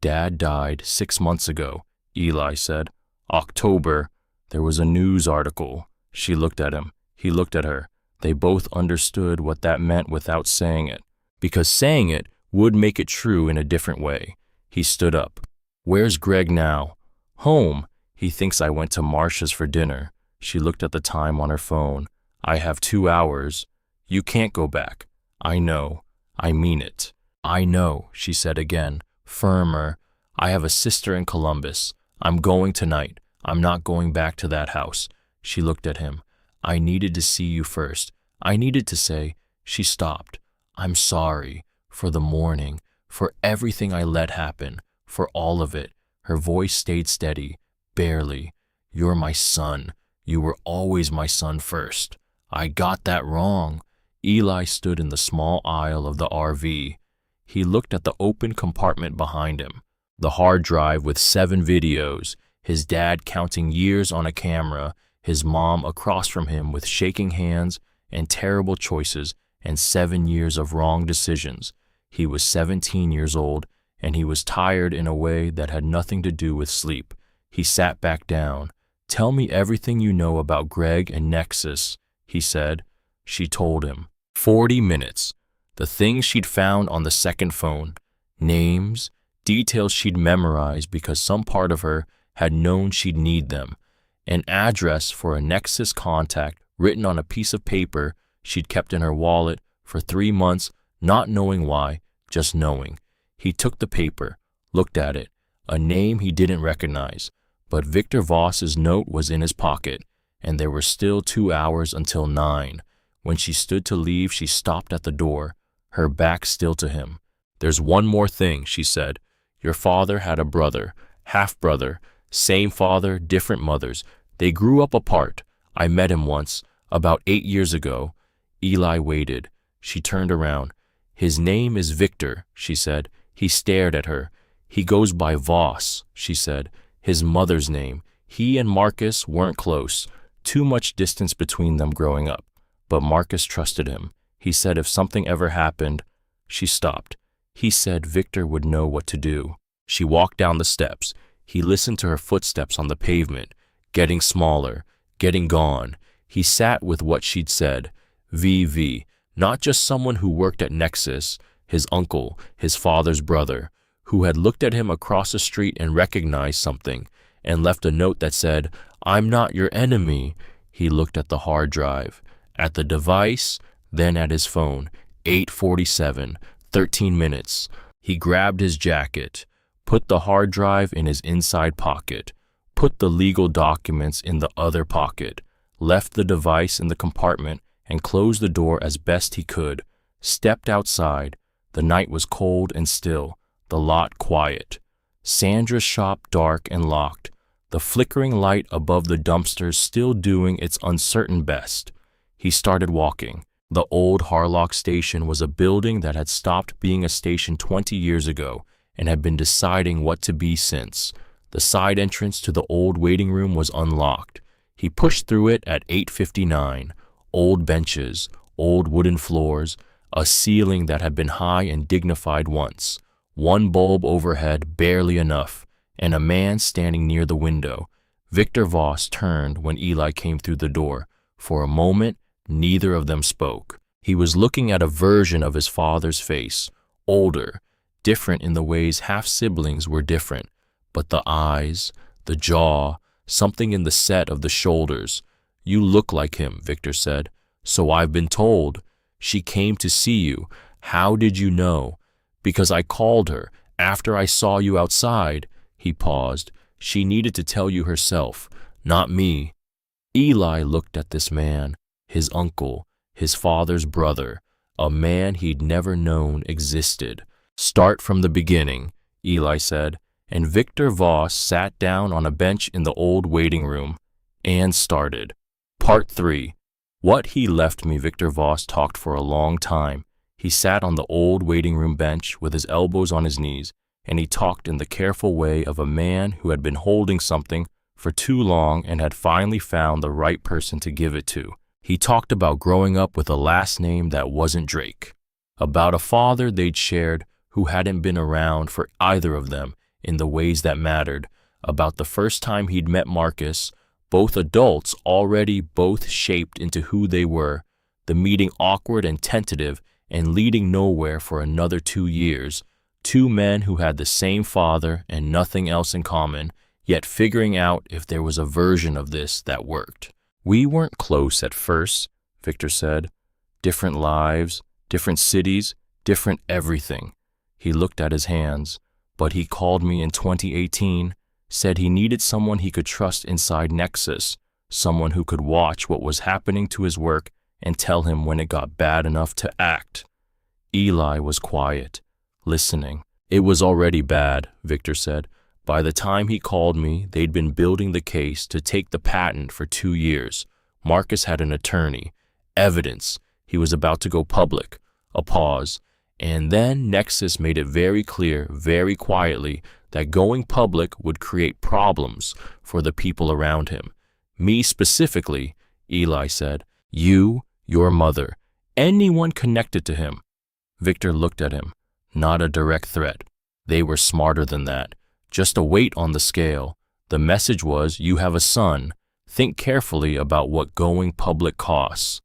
Dad died 6 months ago, Eli said. October. There was a news article. She looked at him. He looked at her. They both understood what that meant without saying it, because saying it would make it true in a different way. He stood up. Where's Greg now? Home. He thinks I went to Marcia's for dinner. She looked at the time on her phone. I have 2 hours. You can't go back. I know. I mean it. I know, she said again, firmer. I have a sister in Columbus. I'm going tonight. I'm not going back to that house. She looked at him. I needed to see you first. I needed to say. She stopped. I'm sorry for the morning, for everything I let happen, for all of it. Her voice stayed steady, barely. You're my son. You were always my son first. I got that wrong. Eli stood in the small aisle of the RV. He looked at the open compartment behind him, the hard drive with 7 videos, his dad counting years on a camera, his mom across from him with shaking hands and terrible choices and 7 years of wrong decisions. He was 17 years old, and he was tired in a way that had nothing to do with sleep. He sat back down. Tell me everything you know about Greg and Nexus, he said. She told him. 40 minutes. The things she'd found on the second phone. Names, details she'd memorized because some part of her had known she'd need them. An address for a Nexus contact written on a piece of paper she'd kept in her wallet for 3 months, not knowing why, just knowing. He took the paper, looked at it, a name he didn't recognize, but Victor Voss's note was in his pocket, and there were still 2 hours until 9. When she stood to leave, she stopped at the door, her back still to him. There's one more thing, she said. Your father had a brother, half-brother, same father, different mothers. They grew up apart. I met him once, about 8 years ago. Eli waited. She turned around. His name is Victor, she said. He stared at her. He goes by Voss, she said. His mother's name. He and Marcus weren't close. Too much distance between them growing up. But Marcus trusted him. He said if something ever happened. She stopped. He said Victor would know what to do. She walked down the steps. He listened to her footsteps on the pavement, getting smaller, getting gone. He sat with what she'd said. VV, not just someone who worked at Nexus, his uncle, his father's brother, who had looked at him across the street and recognized something, and left a note that said, I'm not your enemy. He looked at the hard drive, at the device, then at his phone. 8:47, 13 minutes. He grabbed his jacket, put the hard drive in his inside pocket, put the legal documents in the other pocket, left the device in the compartment, and closed the door as best he could, stepped outside. The night was cold and still, the lot quiet. Sandra's shop dark and locked, the flickering light above the dumpsters still doing its uncertain best. He started walking. The old Harlock station was a building that had stopped being a station 20 years ago and had been deciding what to be since. The side entrance to the old waiting room was unlocked. He pushed through it at 8:59. Old benches, old wooden floors, a ceiling that had been high and dignified once, one bulb overhead barely enough, and a man standing near the window. Victor Voss turned when Eli came through the door. For a moment, neither of them spoke. He was looking at a version of his father's face, older, different in the ways half-siblings were different, but the eyes, the jaw, something in the set of the shoulders. "You look like him," Victor said. "So I've been told. She came to see you. How did you know?" "Because I called her. After I saw you outside." He paused. "She needed to tell you herself, not me." Eli looked at this man, his uncle, his father's brother, a man he'd never known existed. "Start from the beginning," Eli said, and Victor Voss sat down on a bench in the old waiting room and started. Part 3. What he left me. Victor Voss talked for a long time. He sat on the old waiting room bench with his elbows on his knees, and he talked in the careful way of a man who had been holding something for too long and had finally found the right person to give it to. He talked about growing up with a last name that wasn't Drake, about a father they'd shared who hadn't been around for either of them in the ways that mattered, about the first time he'd met Marcus, both adults already both shaped into who they were, the meeting awkward and tentative and leading nowhere for another 2 years, two men who had the same father and nothing else in common, yet figuring out if there was a version of this that worked. "We weren't close at first," Victor said. "Different lives, different cities, different everything." He looked at his hands. "But he called me in 2018, said he needed someone he could trust inside Nexus, someone who could watch what was happening to his work and tell him when it got bad enough to act." Eli was quiet, listening. "It was already bad," Victor said. "By the time he called me, they'd been building the case to take the patent for 2 years. Marcus had an attorney, evidence. He was about to go public." A pause. "And then Nexus made it very clear, very quietly, that going public would create problems for the people around him. Me specifically," Eli said. "You, your mother, anyone connected to him." Victor looked at him. Not a direct threat. They were smarter than that. Just a weight on the scale. The message was, you have a son. Think carefully about what going public costs.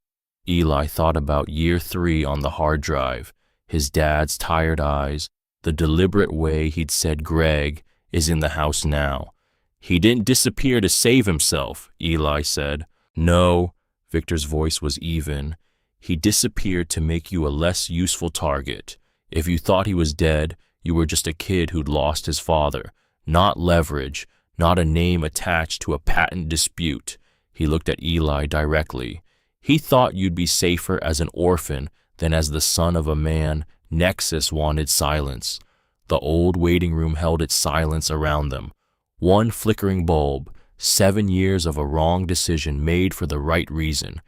Eli thought about year 3 on the hard drive, his dad's tired eyes, the deliberate way he'd said Greg is in the house now. "He didn't disappear to save himself," Eli said. "No," Victor's voice was even. "He disappeared to make you a less useful target. If you thought he was dead, you were just a kid who'd lost his father. Not leverage, not a name attached to a patent dispute." He looked at Eli directly. "He thought you'd be safer as an orphan than as the son of a man Nexus wanted silence." The old waiting room held its silence around them. One flickering bulb, 7 years of a wrong decision made for the right reason.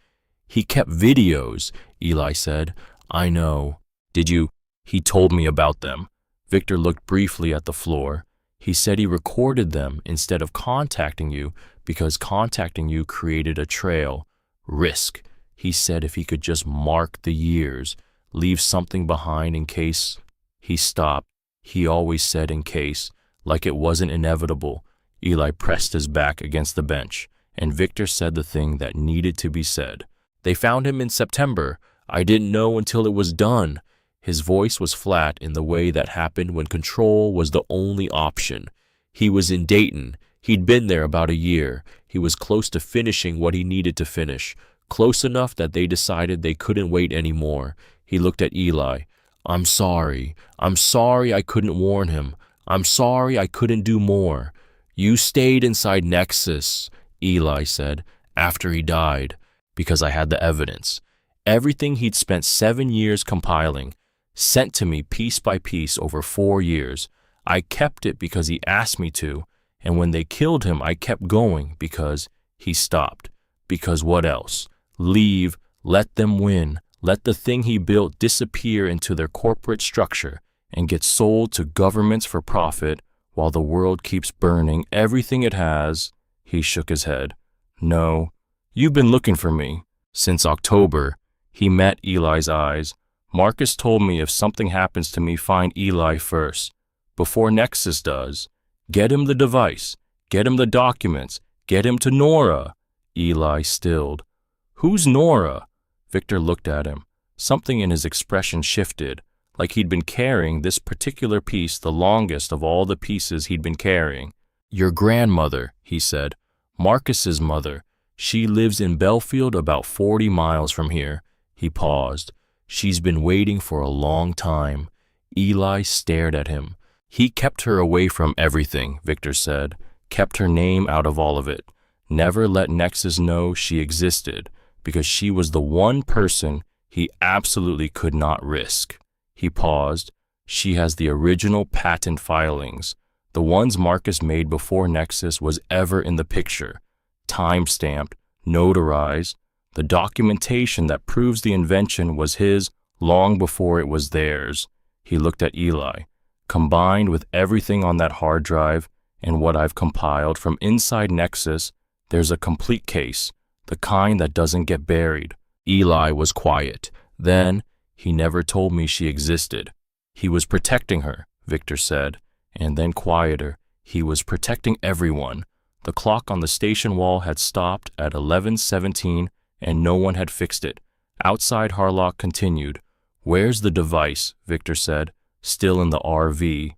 "He kept videos," Eli said. "I know." "Did you?" "He told me about them." Victor looked briefly at the floor. "He said he recorded them instead of contacting you because contacting you created a trail. Risk. He said if he could just mark the years, leave something behind in case." He stopped. He always said in case, like it wasn't inevitable. Eli pressed his back against the bench, and Victor said the thing that needed to be said. "They found him in September. I didn't know until it was done." His voice was flat in the way that happened when control was the only option. "He was in Dayton. He'd been there about a year. He was close to finishing what he needed to finish, close enough that they decided they couldn't wait anymore." He looked at Eli. I'm sorry. I'm sorry I couldn't warn him. I'm sorry I couldn't do more. You stayed inside Nexus, Eli said, after he died, because I had the evidence. Everything he'd spent 7 years compiling, sent to me piece by piece over 4 years. I kept it because he asked me to, and when they killed him, I kept going because he stopped. Because what else? Leave, let them win, let the thing he built disappear into their corporate structure and get sold to governments for profit while the world keeps burning everything it has. He shook his head. No, you've been looking for me. Since October. He met Eli's eyes. Marcus told me if something happens to me, find Eli first. Before Nexus does. Get him the device. Get him the documents. Get him to Nora. Eli stilled. Who's Nora? Victor looked at him. Something in his expression shifted, like he'd been carrying this particular piece the longest of all the pieces he'd been carrying. Your grandmother, he said. Marcus's mother. She lives in Belfield, about 40 miles from here. He paused. She's been waiting for a long time. Eli stared at him. He kept her away from everything, Victor said. Kept her name out of all of it. Never let Nexus know she existed, because she was the one person he absolutely could not risk. He paused. She has the original patent filings, the ones Marcus made before Nexus was ever in the picture. Time-stamped, notarized, the documentation that proves the invention was his long before it was theirs. He looked at Eli. Combined with everything on that hard drive and what I've compiled from inside Nexus, there's a complete case, the kind that doesn't get buried. Eli was quiet. Then, he never told me she existed. He was protecting her, Victor said, and then quieter, he was protecting everyone. The clock on the station wall had stopped at 11:17 and no one had fixed it. Outside, Harlock continued. Where's the device? Victor said, still in the RV.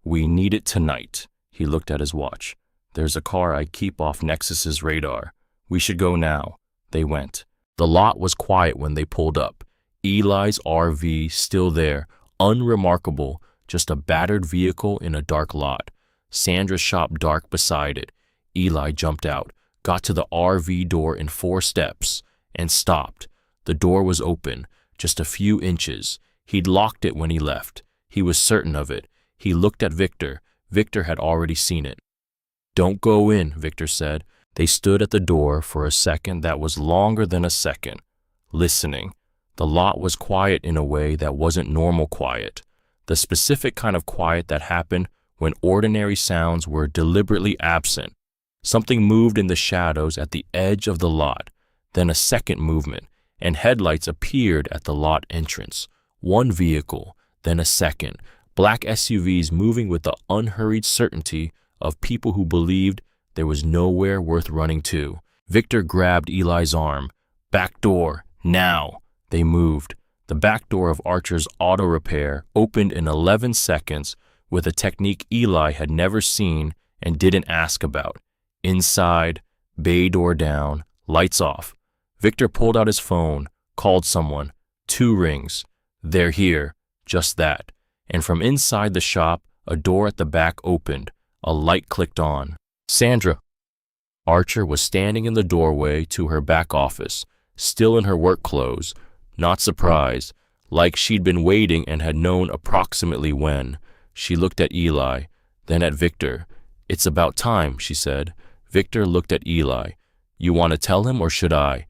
We need it tonight. He looked at his watch. There's a car I keep off Nexus's radar. We should go now. They went. The lot was quiet when they pulled up. Eli's RV still there, unremarkable, just a battered vehicle in a dark lot. Sandra's shop dark beside it. Eli jumped out, got to the RV door in 4 steps, and stopped. The door was open, just a few inches. He'd locked it when he left. He was certain of it. He looked at Victor. Victor had already seen it. Don't go in, Victor said. They stood at the door for a second that was longer than a second, listening. The lot was quiet in a way that wasn't normal quiet, the specific kind of quiet that happened when ordinary sounds were deliberately absent. Something moved in the shadows at the edge of the lot, then a second movement, and headlights appeared at the lot entrance. One vehicle, then a second, black SUVs moving with the unhurried certainty of people who believed there was nowhere worth running to. Victor grabbed Eli's arm. Back door, now. They moved. The back door of Archer's auto repair opened in 11 seconds with a technique Eli had never seen and didn't ask about. Inside, bay door down, lights off. Victor pulled out his phone, called someone. 2 rings. They're here. Just that. And from inside the shop, a door at the back opened. A light clicked on. Sandra. Archer was standing in the doorway to her back office, still in her work clothes, not surprised, like she'd been waiting and had known approximately when. She looked at Eli, then at Victor. It's about time, she said. Victor looked at Eli. You want to tell him or should I?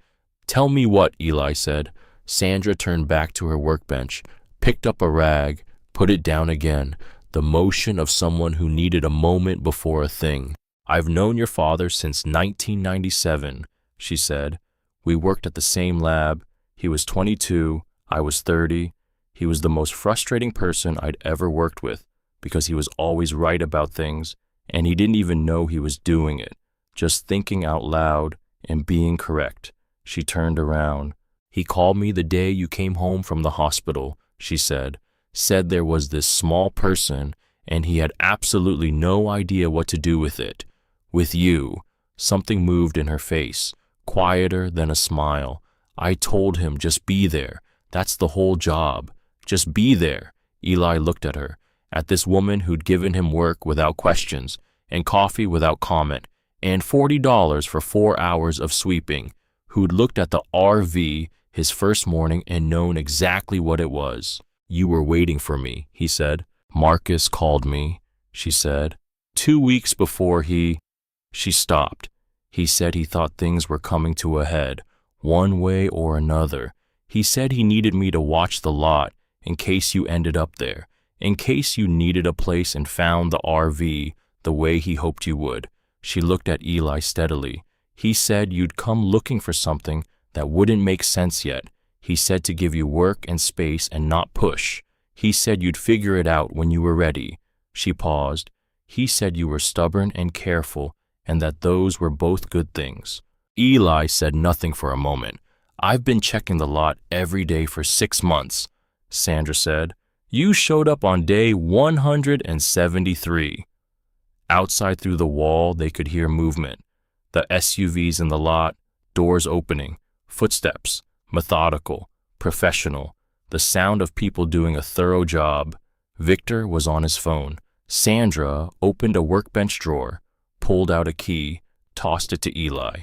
Tell me what, Eli said. Sandra turned back to her workbench, picked up a rag, put it down again, the motion of someone who needed a moment before a thing. I've known your father since 1997, she said. We worked at the same lab. He was 22, I was 30. He was the most frustrating person I'd ever worked with because he was always right about things and he didn't even know he was doing it, just thinking out loud and being correct. She turned around. He called me the day you came home from the hospital, she said there was this small person and he had absolutely no idea what to do with it. With you. Something moved in her face, quieter than a smile. I told him just be there. That's the whole job. Just be there. Eli looked at her, at this woman who'd given him work without questions, and coffee without comment, and $40 for 4 hours of sweeping, who'd looked at the RV his first morning and known exactly what it was. You were waiting for me, he said. Marcus called me, she said. 2 weeks before She stopped. He said he thought things were coming to a head, one way or another. He said he needed me to watch the lot in case you ended up there, in case you needed a place and found the RV the way he hoped you would. She looked at Eli steadily. He said you'd come looking for something that wouldn't make sense yet. He said to give you work and space and not push. He said you'd figure it out when you were ready. She paused. He said you were stubborn and careful, and that those were both good things. Eli said nothing for a moment. I've been checking the lot every day for 6 months, Sandra said. You showed up on day 173. Outside through the wall, they could hear movement. The SUVs in the lot, doors opening, footsteps, methodical, professional, the sound of people doing a thorough job. Victor was on his phone. Sandra opened a workbench drawer, pulled out a key, tossed it to Eli.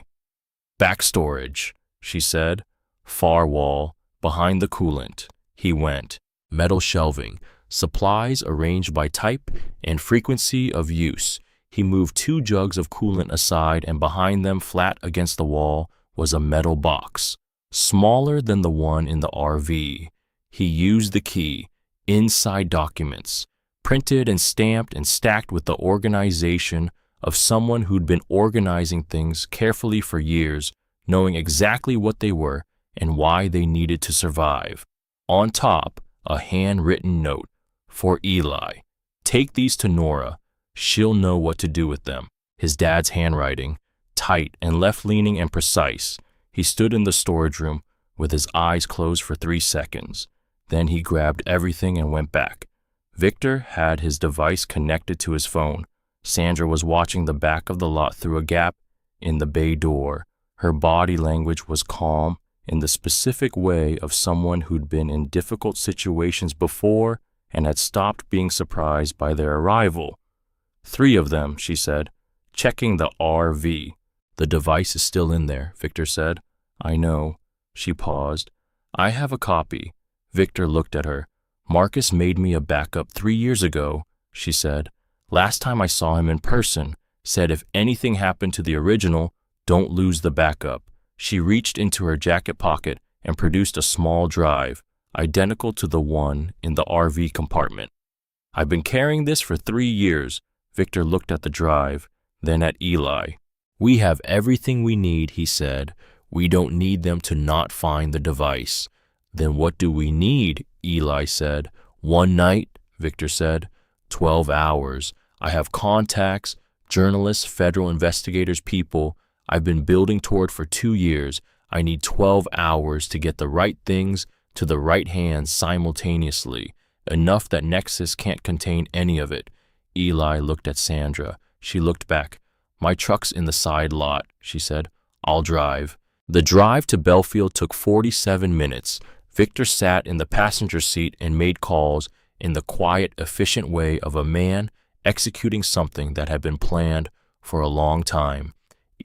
Back storage, she said. Far wall, behind the coolant. He went. Metal shelving, supplies arranged by type and frequency of use. He moved 2 jugs of coolant aside, and behind them, flat against the wall, was a metal box, smaller than the one in the RV. He used the key. Inside documents, printed and stamped and stacked with the organization of someone who'd been organizing things carefully for years, knowing exactly what they were and why they needed to survive. On top, a handwritten note for Eli. Take these to Nora. She'll know what to do with them. His dad's handwriting, tight and left-leaning and precise. He stood in the storage room with his eyes closed for 3 seconds. Then he grabbed everything and went back. Victor had his device connected to his phone. Sandra was watching the back of the lot through a gap in the bay door. Her body language was calm, in the specific way of someone who'd been in difficult situations before and had stopped being surprised by their arrival. 3 of them, she said, checking the RV. The device is still in there, Victor said. I know. She paused. I have a copy. Victor looked at her. Marcus made me a backup 3 years ago, she said. Last time I saw him in person, said if anything happened to the original, don't lose the backup. She reached into her jacket pocket and produced a small drive, identical to the one in the RV compartment. I've been carrying this for 3 years. Victor looked at the drive, then at Eli. We have everything we need, he said. We don't need them to not find the device. Then what do we need? Eli said. 1 night, Victor said. 12 hours. I have contacts, journalists, federal investigators, people I've been building toward for 2 years. I need 12 hours to get the right things to the right hands simultaneously, enough that Nexus can't contain any of it. Eli looked at Sandra. She looked back. My truck's in the side lot, she said. I'll drive. The drive to Belfield took 47 minutes. Victor sat in the passenger seat and made calls in the quiet, efficient way of a man executing something that had been planned for a long time.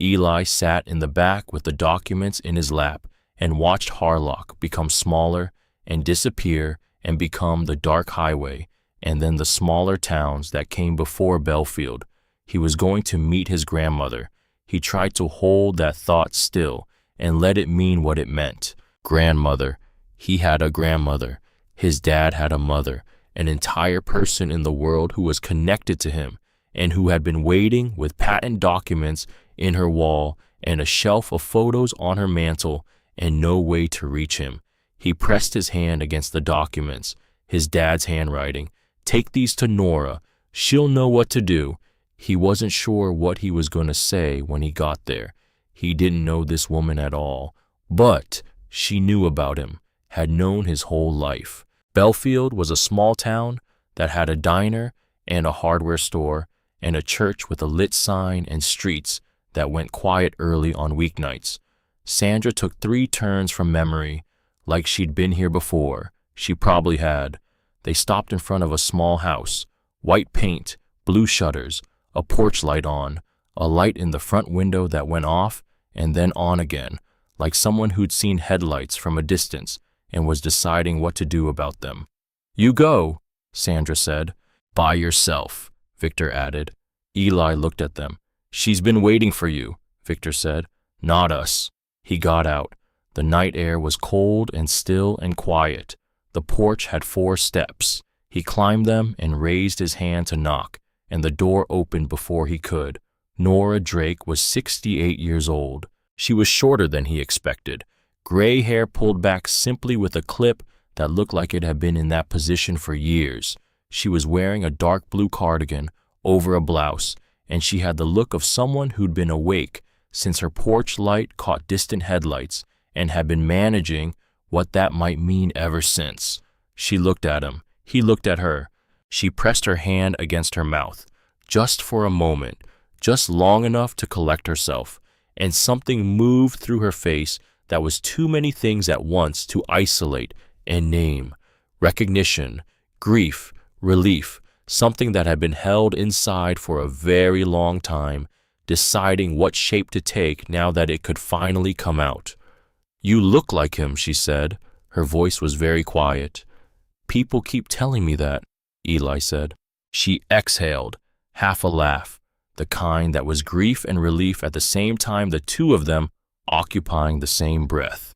Eli sat in the back with the documents in his lap and watched Harlock become smaller and disappear and become the dark highway and then the smaller towns that came before Belfield. He was going to meet his grandmother. He tried to hold that thought still and let it mean what it meant. Grandmother. He had a grandmother. His dad had a mother, an entire person in the world who was connected to him and who had been waiting with patent documents in her wall and a shelf of photos on her mantle and no way to reach him. He pressed his hand against the documents, his dad's handwriting. Take these to Nora. She'll know what to do. He wasn't sure what he was going to say when he got there. He didn't know this woman at all, but she knew about him, had known his whole life. Belfield was a small town that had a diner and a hardware store and a church with a lit sign and streets that went quiet early on weeknights. Sandra took 3 turns from memory, like she'd been here before. She probably had. They stopped in front of a small house. White paint, blue shutters, a porch light on, a light in the front window that went off and then on again, like someone who'd seen headlights from a distance and was deciding what to do about them. "You go," Sandra said. "By yourself," Victor added. Eli looked at them. "She's been waiting for you," Victor said. "Not us." He got out. The night air was cold and still and quiet. The porch had 4 steps. He climbed them and raised his hand to knock, and the door opened before he could. Nora Drake was 68 years old. She was shorter than he expected. Gray hair pulled back simply with a clip that looked like it had been in that position for years. She was wearing a dark blue cardigan over a blouse, and she had the look of someone who'd been awake since her porch light caught distant headlights and had been managing what that might mean ever since. She looked at him. He looked at her. She pressed her hand against her mouth, just for a moment, just long enough to collect herself, and something moved through her face that was too many things at once to isolate and name. Recognition, grief, relief, something that had been held inside for a very long time, deciding what shape to take now that it could finally come out. "You look like him," she said. Her voice was very quiet. "People keep telling me that," Eli said. She exhaled, half a laugh, the kind that was grief and relief at the same time, the two of them occupying the same breath.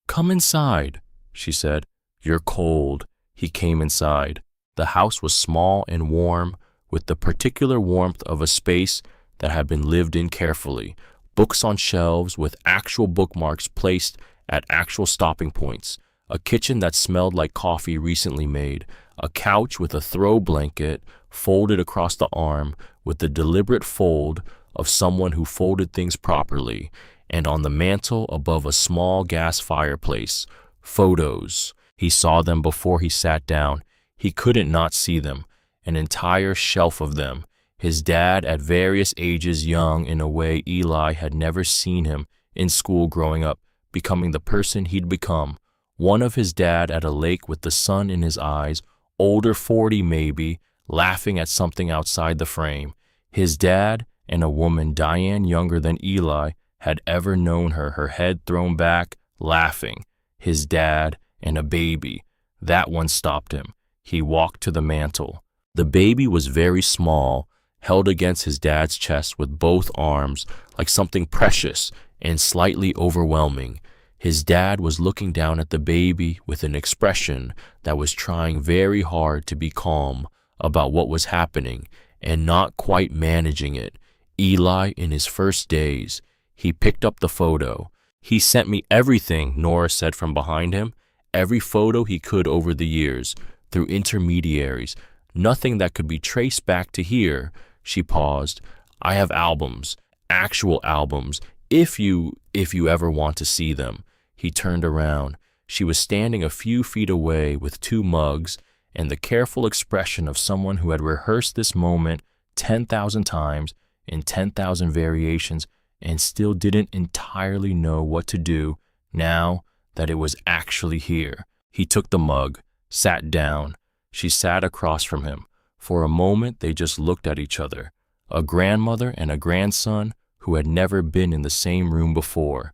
"Come inside," she said. "You're cold." He came inside. The house was small and warm, with the particular warmth of a space that had been lived in carefully. Books on shelves with actual bookmarks placed at actual stopping points. A kitchen that smelled like coffee recently made. A couch with a throw blanket folded across the arm with the deliberate fold of someone who folded things properly. And on the mantel above a small gas fireplace, photos. He saw them before he sat down. He couldn't not see them. An entire shelf of them. His dad at various ages, young in a way Eli had never seen him, in school growing up, becoming the person he'd become. One of his dad at a lake with the sun in his eyes, older 40 maybe, laughing at something outside the frame. His dad and a woman, Diane, younger than Eli, had ever known her, her head thrown back, laughing. His dad and a baby. That one stopped him. He walked to the mantel. The baby was very small, held against his dad's chest with both arms like something precious and slightly overwhelming. His dad was looking down at the baby with an expression that was trying very hard to be calm about what was happening and not quite managing it. Eli in his first days. He picked up the photo. "He sent me everything," Nora said from behind him. "Every photo he could over the years, through intermediaries. Nothing that could be traced back to here." She paused. "I have albums, actual albums, if you ever want to see them." He turned around. She was standing a few feet away with 2 mugs and the careful expression of someone who had rehearsed this moment 10,000 times in 10,000 variations and still didn't entirely know what to do now that it was actually here. He took the mug, sat down. She sat across from him. For a moment they just looked at each other, a grandmother and a grandson who had never been in the same room before.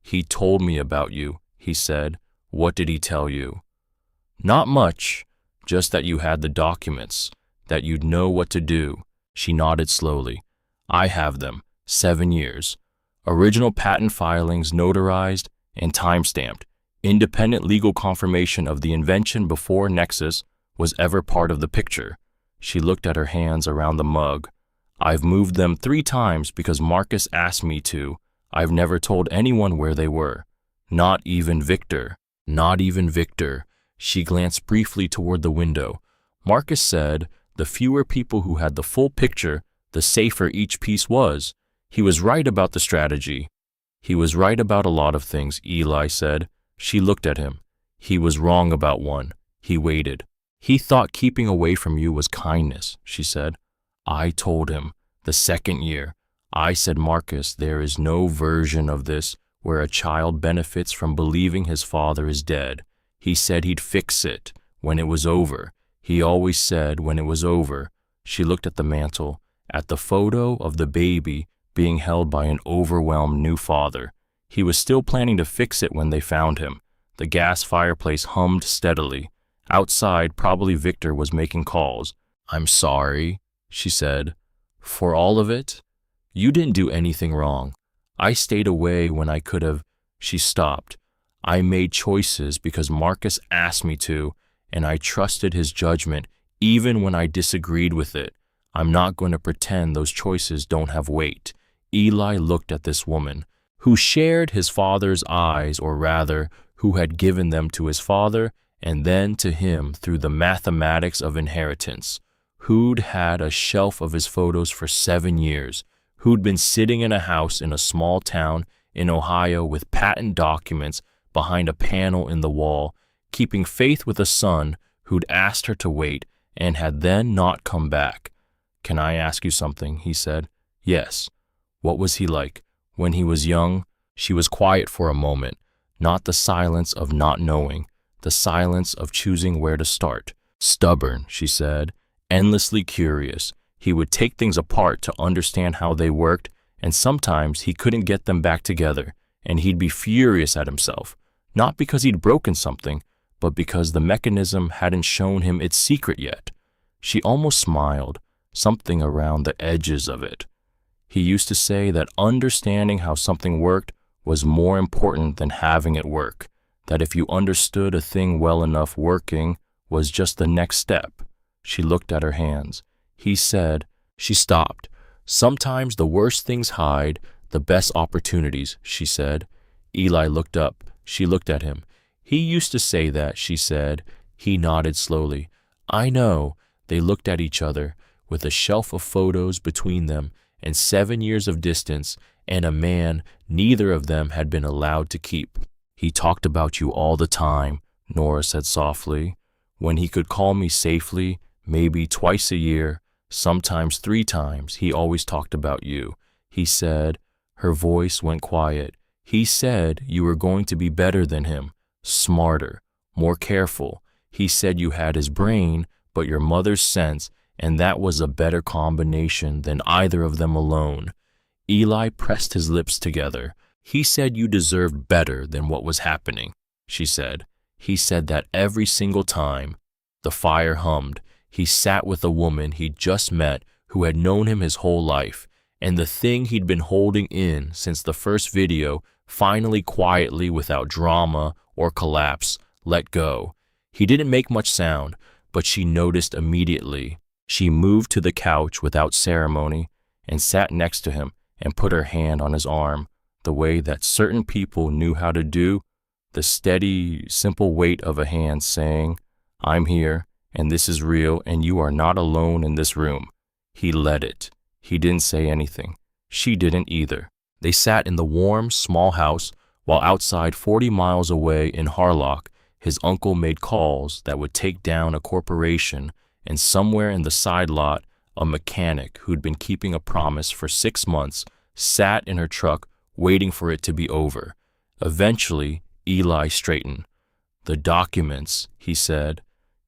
"He told me about you," he said. "What did he tell you?" "Not much, just that you had the documents, that you'd know what to do." She nodded slowly. "I have them, 7 years. Original patent filings notarized and time-stamped. Independent legal confirmation of the invention before Nexus was ever part of the picture." She looked at her hands around the mug. "I've moved them 3 times because Marcus asked me to. I've never told anyone where they were. Not even Victor. Not even Victor." She glanced briefly toward the window. "Marcus said the fewer people who had the full picture, the safer each piece was. He was right about the strategy." "He was right about a lot of things," Eli said. She looked at him. "He was wrong about one." He waited. "He thought keeping away from you was kindness," she said. "I told him, the 2nd year. I said, Marcus, there is no version of this where a child benefits from believing his father is dead. He said he'd fix it when it was over. He always said when it was over. She looked at the mantel, at the photo of the baby being held by an overwhelmed new father. He was still planning to fix it when they found him. The gas fireplace hummed steadily. Outside, probably Victor was making calls. "I'm sorry," she said. "For all of it? You didn't do anything wrong. I stayed away when I could have." She stopped. "I made choices because Marcus asked me to, and I trusted his judgment even when I disagreed with it. I'm not going to pretend those choices don't have weight." Eli looked at this woman, who shared his father's eyes, or rather, who had given them to his father and then to him through the mathematics of inheritance, who'd had a shelf of his photos for 7 years, who'd been sitting in a house in a small town in Ohio with patent documents behind a panel in the wall, keeping faith with a son who'd asked her to wait and had then not come back. "Can I ask you something?" he said. "Yes." "What was he like when he was young?" She was quiet for a moment, not the silence of not knowing, the silence of choosing where to start. "Stubborn," she said, "endlessly curious. He would take things apart to understand how they worked, and sometimes he couldn't get them back together, and he'd be furious at himself, not because he'd broken something, but because the mechanism hadn't shown him its secret yet." She almost smiled, something around the edges of it. "He used to say that understanding how something worked was more important than having it work, that if you understood a thing well enough, working was just the next step." She looked at her hands. He said. She stopped. "Sometimes the worst things hide the best opportunities," she said. Eli looked up. She looked at him. "He used to say that," she said. He nodded slowly. "I know." They looked at each other, with a shelf of photos between them and 7 years of distance and a man neither of them had been allowed to keep. "He talked about you all the time," Nora said softly. "When he could call me safely, maybe twice a year, sometimes 3 times, he always talked about you. He said," her voice went quiet, "he said you were going to be better than him, smarter, more careful. He said you had his brain, but your mother's sense, and that was a better combination than either of them alone." Eli pressed his lips together. "He said you deserved better than what was happening," she said. "He said that every single time." The fire hummed. He sat with a woman he'd just met who had known him his whole life, and the thing he'd been holding in since the first video finally quietly, without drama or collapse, let go. He didn't make much sound, but she noticed immediately. She moved to the couch without ceremony and sat next to him and put her hand on his arm, the way that certain people knew how to do, the steady, simple weight of a hand saying, "I'm here, and this is real, and you are not alone in this room." He let it. He didn't say anything. She didn't either. They sat in the warm, small house, while outside 40 miles away in Harlock, his uncle made calls that would take down a corporation, and somewhere in the side lot, a mechanic who'd been keeping a promise for 6 months sat in her truck waiting for it to be over. Eventually, Eli straightened. "The documents," he said.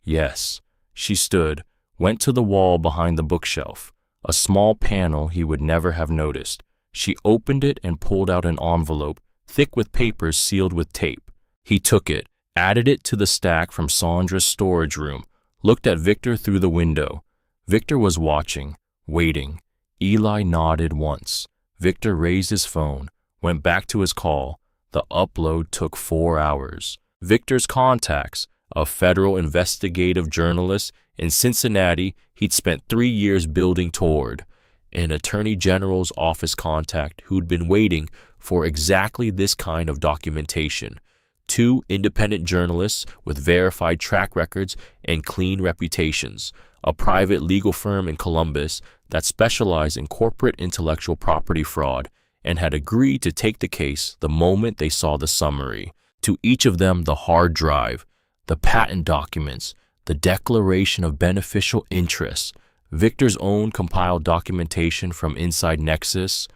"Yes." She stood, went to the wall behind the bookshelf, a small panel he would never have noticed. She opened it and pulled out an envelope, thick with papers sealed with tape. He took it, added it to the stack from Sandra's storage room, looked at Victor through the window. Victor was watching, waiting. Eli nodded once. Victor raised his phone, went back to his call. The upload took 4 hours. Victor's contacts, a federal investigative journalist in Cincinnati he'd spent 3 years building toward, an attorney general's office contact who'd been waiting for exactly this kind of documentation, 2 independent journalists with verified track records and clean reputations, a private legal firm in Columbus that specialized in corporate intellectual property fraud and had agreed to take the case the moment they saw the summary. To each of them, the hard drive, the patent documents, the declaration of beneficial interest, Victor's own compiled documentation from inside Nexus,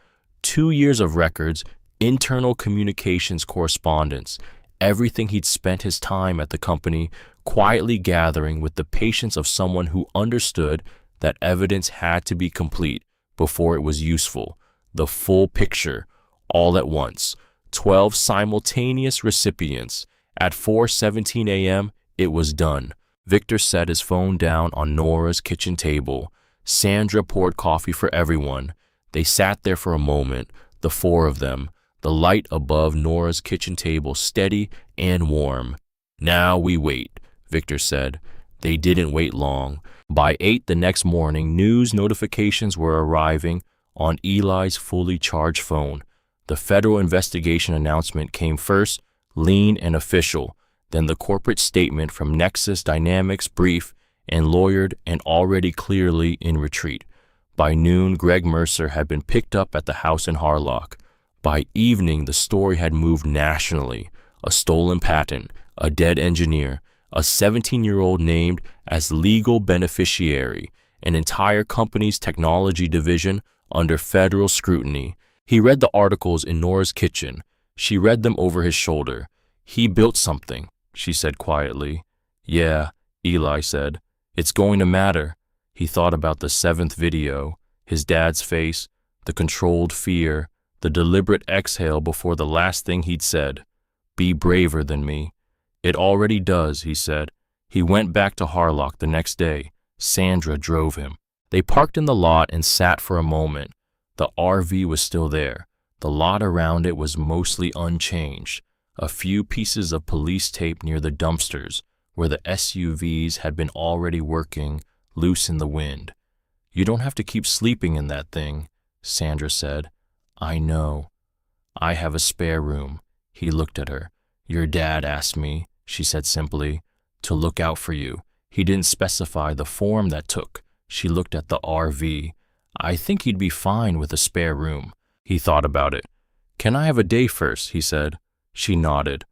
2 years of records, internal communications correspondence, Everything he'd spent his time at the company quietly gathering with the patience of someone who understood that evidence had to be complete before it was useful. The full picture, all at once. 12 simultaneous recipients. At 4:17 a.m., it was done. Victor set his phone down on Nora's kitchen table. Sandra poured coffee for everyone. They sat there for a moment, the four of them, the light above Nora's kitchen table steady and warm. "Now we wait," Victor said. They didn't wait long. By 8 the next morning, news notifications were arriving on Eli's fully charged phone. The federal investigation announcement came first, lean and official, then the corporate statement from Nexus Dynamics, brief and lawyered and already clearly in retreat. By noon, Greg Mercer had been picked up at the house in Harlock. By evening, the story had moved nationally. A stolen patent, a dead engineer, a 17-year-old named as legal beneficiary, an entire company's technology division under federal scrutiny. He read the articles in Nora's kitchen. She read them over his shoulder. "He built something," she said quietly. "Yeah," Eli said. "It's going to matter." He thought about the 7th video, his dad's face, the controlled fear, the deliberate exhale before the last thing he'd said. "Be braver than me." "It already does," he said. He went back to Harlock the next day. Sandra drove him. They parked in the lot and sat for a moment. The RV was still there. The lot around it was mostly unchanged. A few pieces of police tape near the dumpsters, where the SUVs had been already working, loose in the wind. "You don't have to keep sleeping in that thing," Sandra said. "I know. I have a spare room." He looked at her. "Your dad asked me," she said simply, "to look out for you. He didn't specify the form that took." She looked at the RV. "I think he'd be fine with a spare room." He thought about it. "Can I have a day first?" he said. She nodded.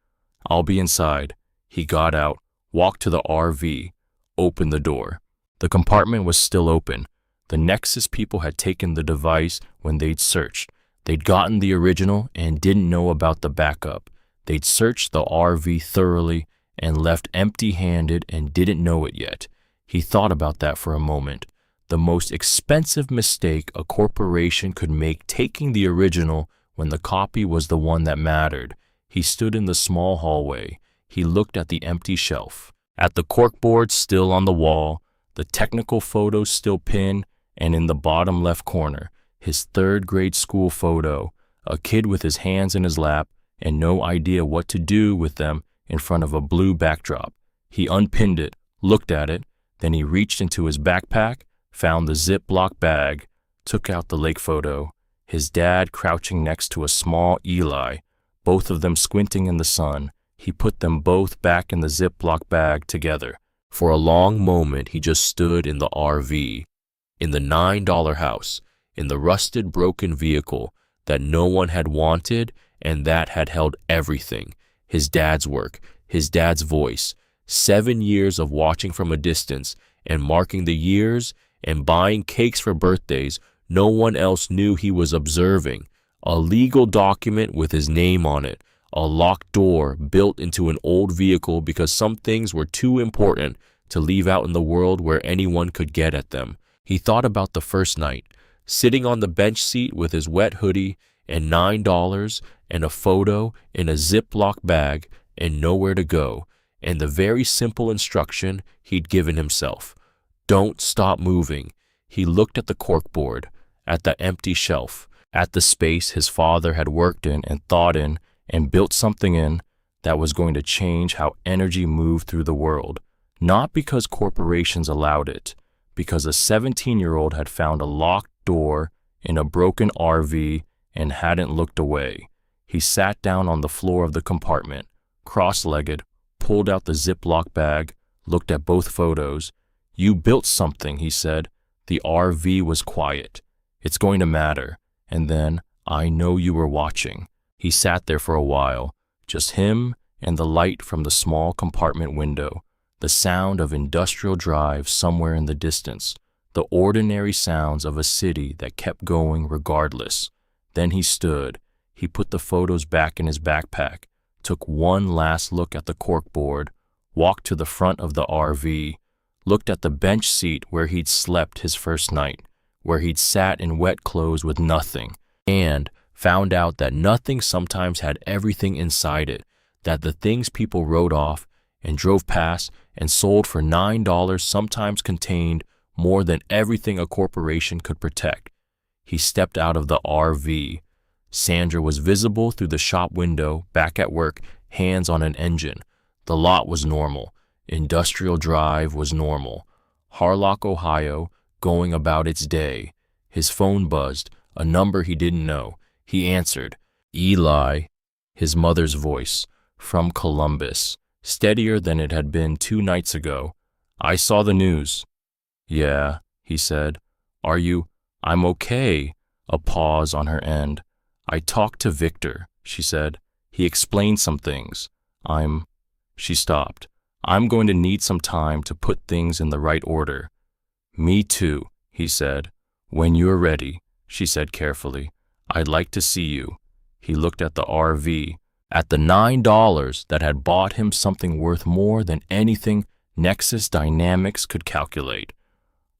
"I'll be inside." He got out, walked to the RV, opened the door. The compartment was still open. The Nexus people had taken the device when they'd searched. They'd gotten the original and didn't know about the backup. They'd searched the RV thoroughly and left empty-handed and didn't know it yet. He thought about that for a moment. The most expensive mistake a corporation could make, taking the original when the copy was the one that mattered. He stood in the small hallway. He looked at the empty shelf, at the corkboard still on the wall, the technical photos still pinned, and in the bottom left corner, his 3rd grade school photo, a kid with his hands in his lap and no idea what to do with them in front of a blue backdrop. He unpinned it, looked at it, then he reached into his backpack, found the Ziploc bag, took out the lake photo, his dad crouching next to a small Eli, both of them squinting in the sun. He put them both back in the Ziploc bag together. For a long moment, he just stood in the RV, in the $9 house, in the rusted, broken vehicle that no one had wanted and that had held everything. His dad's work, his dad's voice, 7 years of watching from a distance and marking the years and buying cakes for birthdays no one else knew he was observing. A legal document with his name on it, a locked door built into an old vehicle because some things were too important to leave out in the world where anyone could get at them. He thought about the first night, sitting on the bench seat with his wet hoodie and $9 and a photo in a Ziploc bag and nowhere to go, and the very simple instruction he'd given himself. Don't stop moving. He looked at the corkboard, at the empty shelf, at the space his father had worked in and thought in and built something in that was going to change how energy moved through the world. Not because corporations allowed it, because a 17-year-old had found a locked door in a broken RV and hadn't looked away. He sat down on the floor of the compartment, cross-legged, pulled out the Ziploc bag, looked at both photos. "You built something," he said. The RV was quiet. "It's going to matter." And then, "I know you were watching." He sat there for a while, just him and the light from the small compartment window, the sound of industrial drive somewhere in the distance, the ordinary sounds of a city that kept going regardless. Then he stood. He put the photos back in his backpack, took one last look at the corkboard, walked to the front of the RV, looked at the bench seat where he'd slept his first night, where he'd sat in wet clothes with nothing, and found out that nothing sometimes had everything inside it, that the things people wrote off and drove past and sold for $9 sometimes contained more than everything a corporation could protect. He stepped out of the RV. Sandra was visible through the shop window, back at work, hands on an engine. The lot was normal. Industrial Drive was normal. Harlock, Ohio, going about its day. His phone buzzed, a number he didn't know. He answered. Eli, his mother's voice, from Columbus, steadier than it had been 2 nights ago. I saw the news. Yeah, he said. Are you? I'm okay. A pause on her end. I talked to Victor, she said. He explained some things. She stopped. I'm going to need some time to put things in the right order. Me too, he said. When you're ready, she said carefully. I'd like to see you. He looked at the RV, at the $9 that had bought him something worth more than anything Nexus Dynamics could calculate.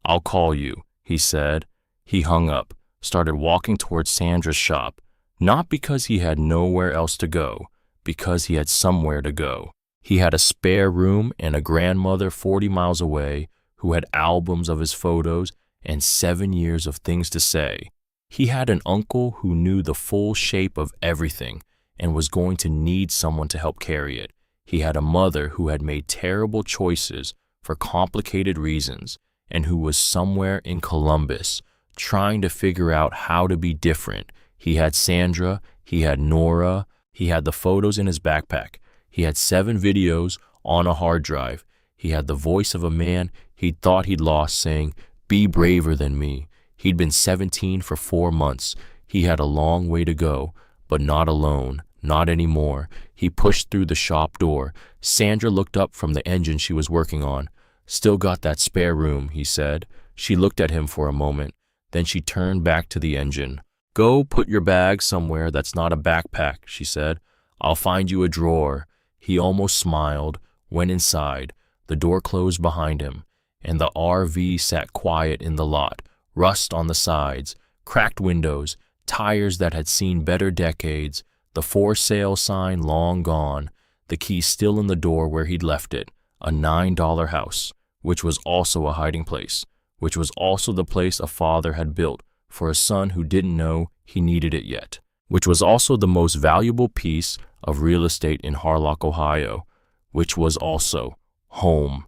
I'll call you, he said. He hung up, started walking towards Sandra's shop, not because he had nowhere else to go, because he had somewhere to go. He had a spare room and a grandmother 40 miles away who had albums of his photos and 7 years of things to say. He had an uncle who knew the full shape of everything and was going to need someone to help carry it. He had a mother who had made terrible choices for complicated reasons and who was somewhere in Columbus trying to figure out how to be different. He had Sandra, he had Nora, he had the photos in his backpack. He had 7 videos on a hard drive. He had the voice of a man he'd thought he'd lost saying, "Be braver than me." He'd been 17 for 4 months. He had a long way to go, but not alone, not anymore. He pushed through the shop door. Sandra looked up from the engine she was working on. Still got that spare room, he said. She looked at him for a moment. Then she turned back to the engine. Go put your bag somewhere that's not a backpack, she said. I'll find you a drawer. He almost smiled, went inside. The door closed behind him, and the RV sat quiet in the lot, rust on the sides, cracked windows, tires that had seen better decades, the for sale sign long gone, the key still in the door where he'd left it, a $9 house, which was also a hiding place, which was also the place a father had built for a son who didn't know he needed it yet, which was also the most valuable piece of real estate in Harlock, Ohio, which was also home.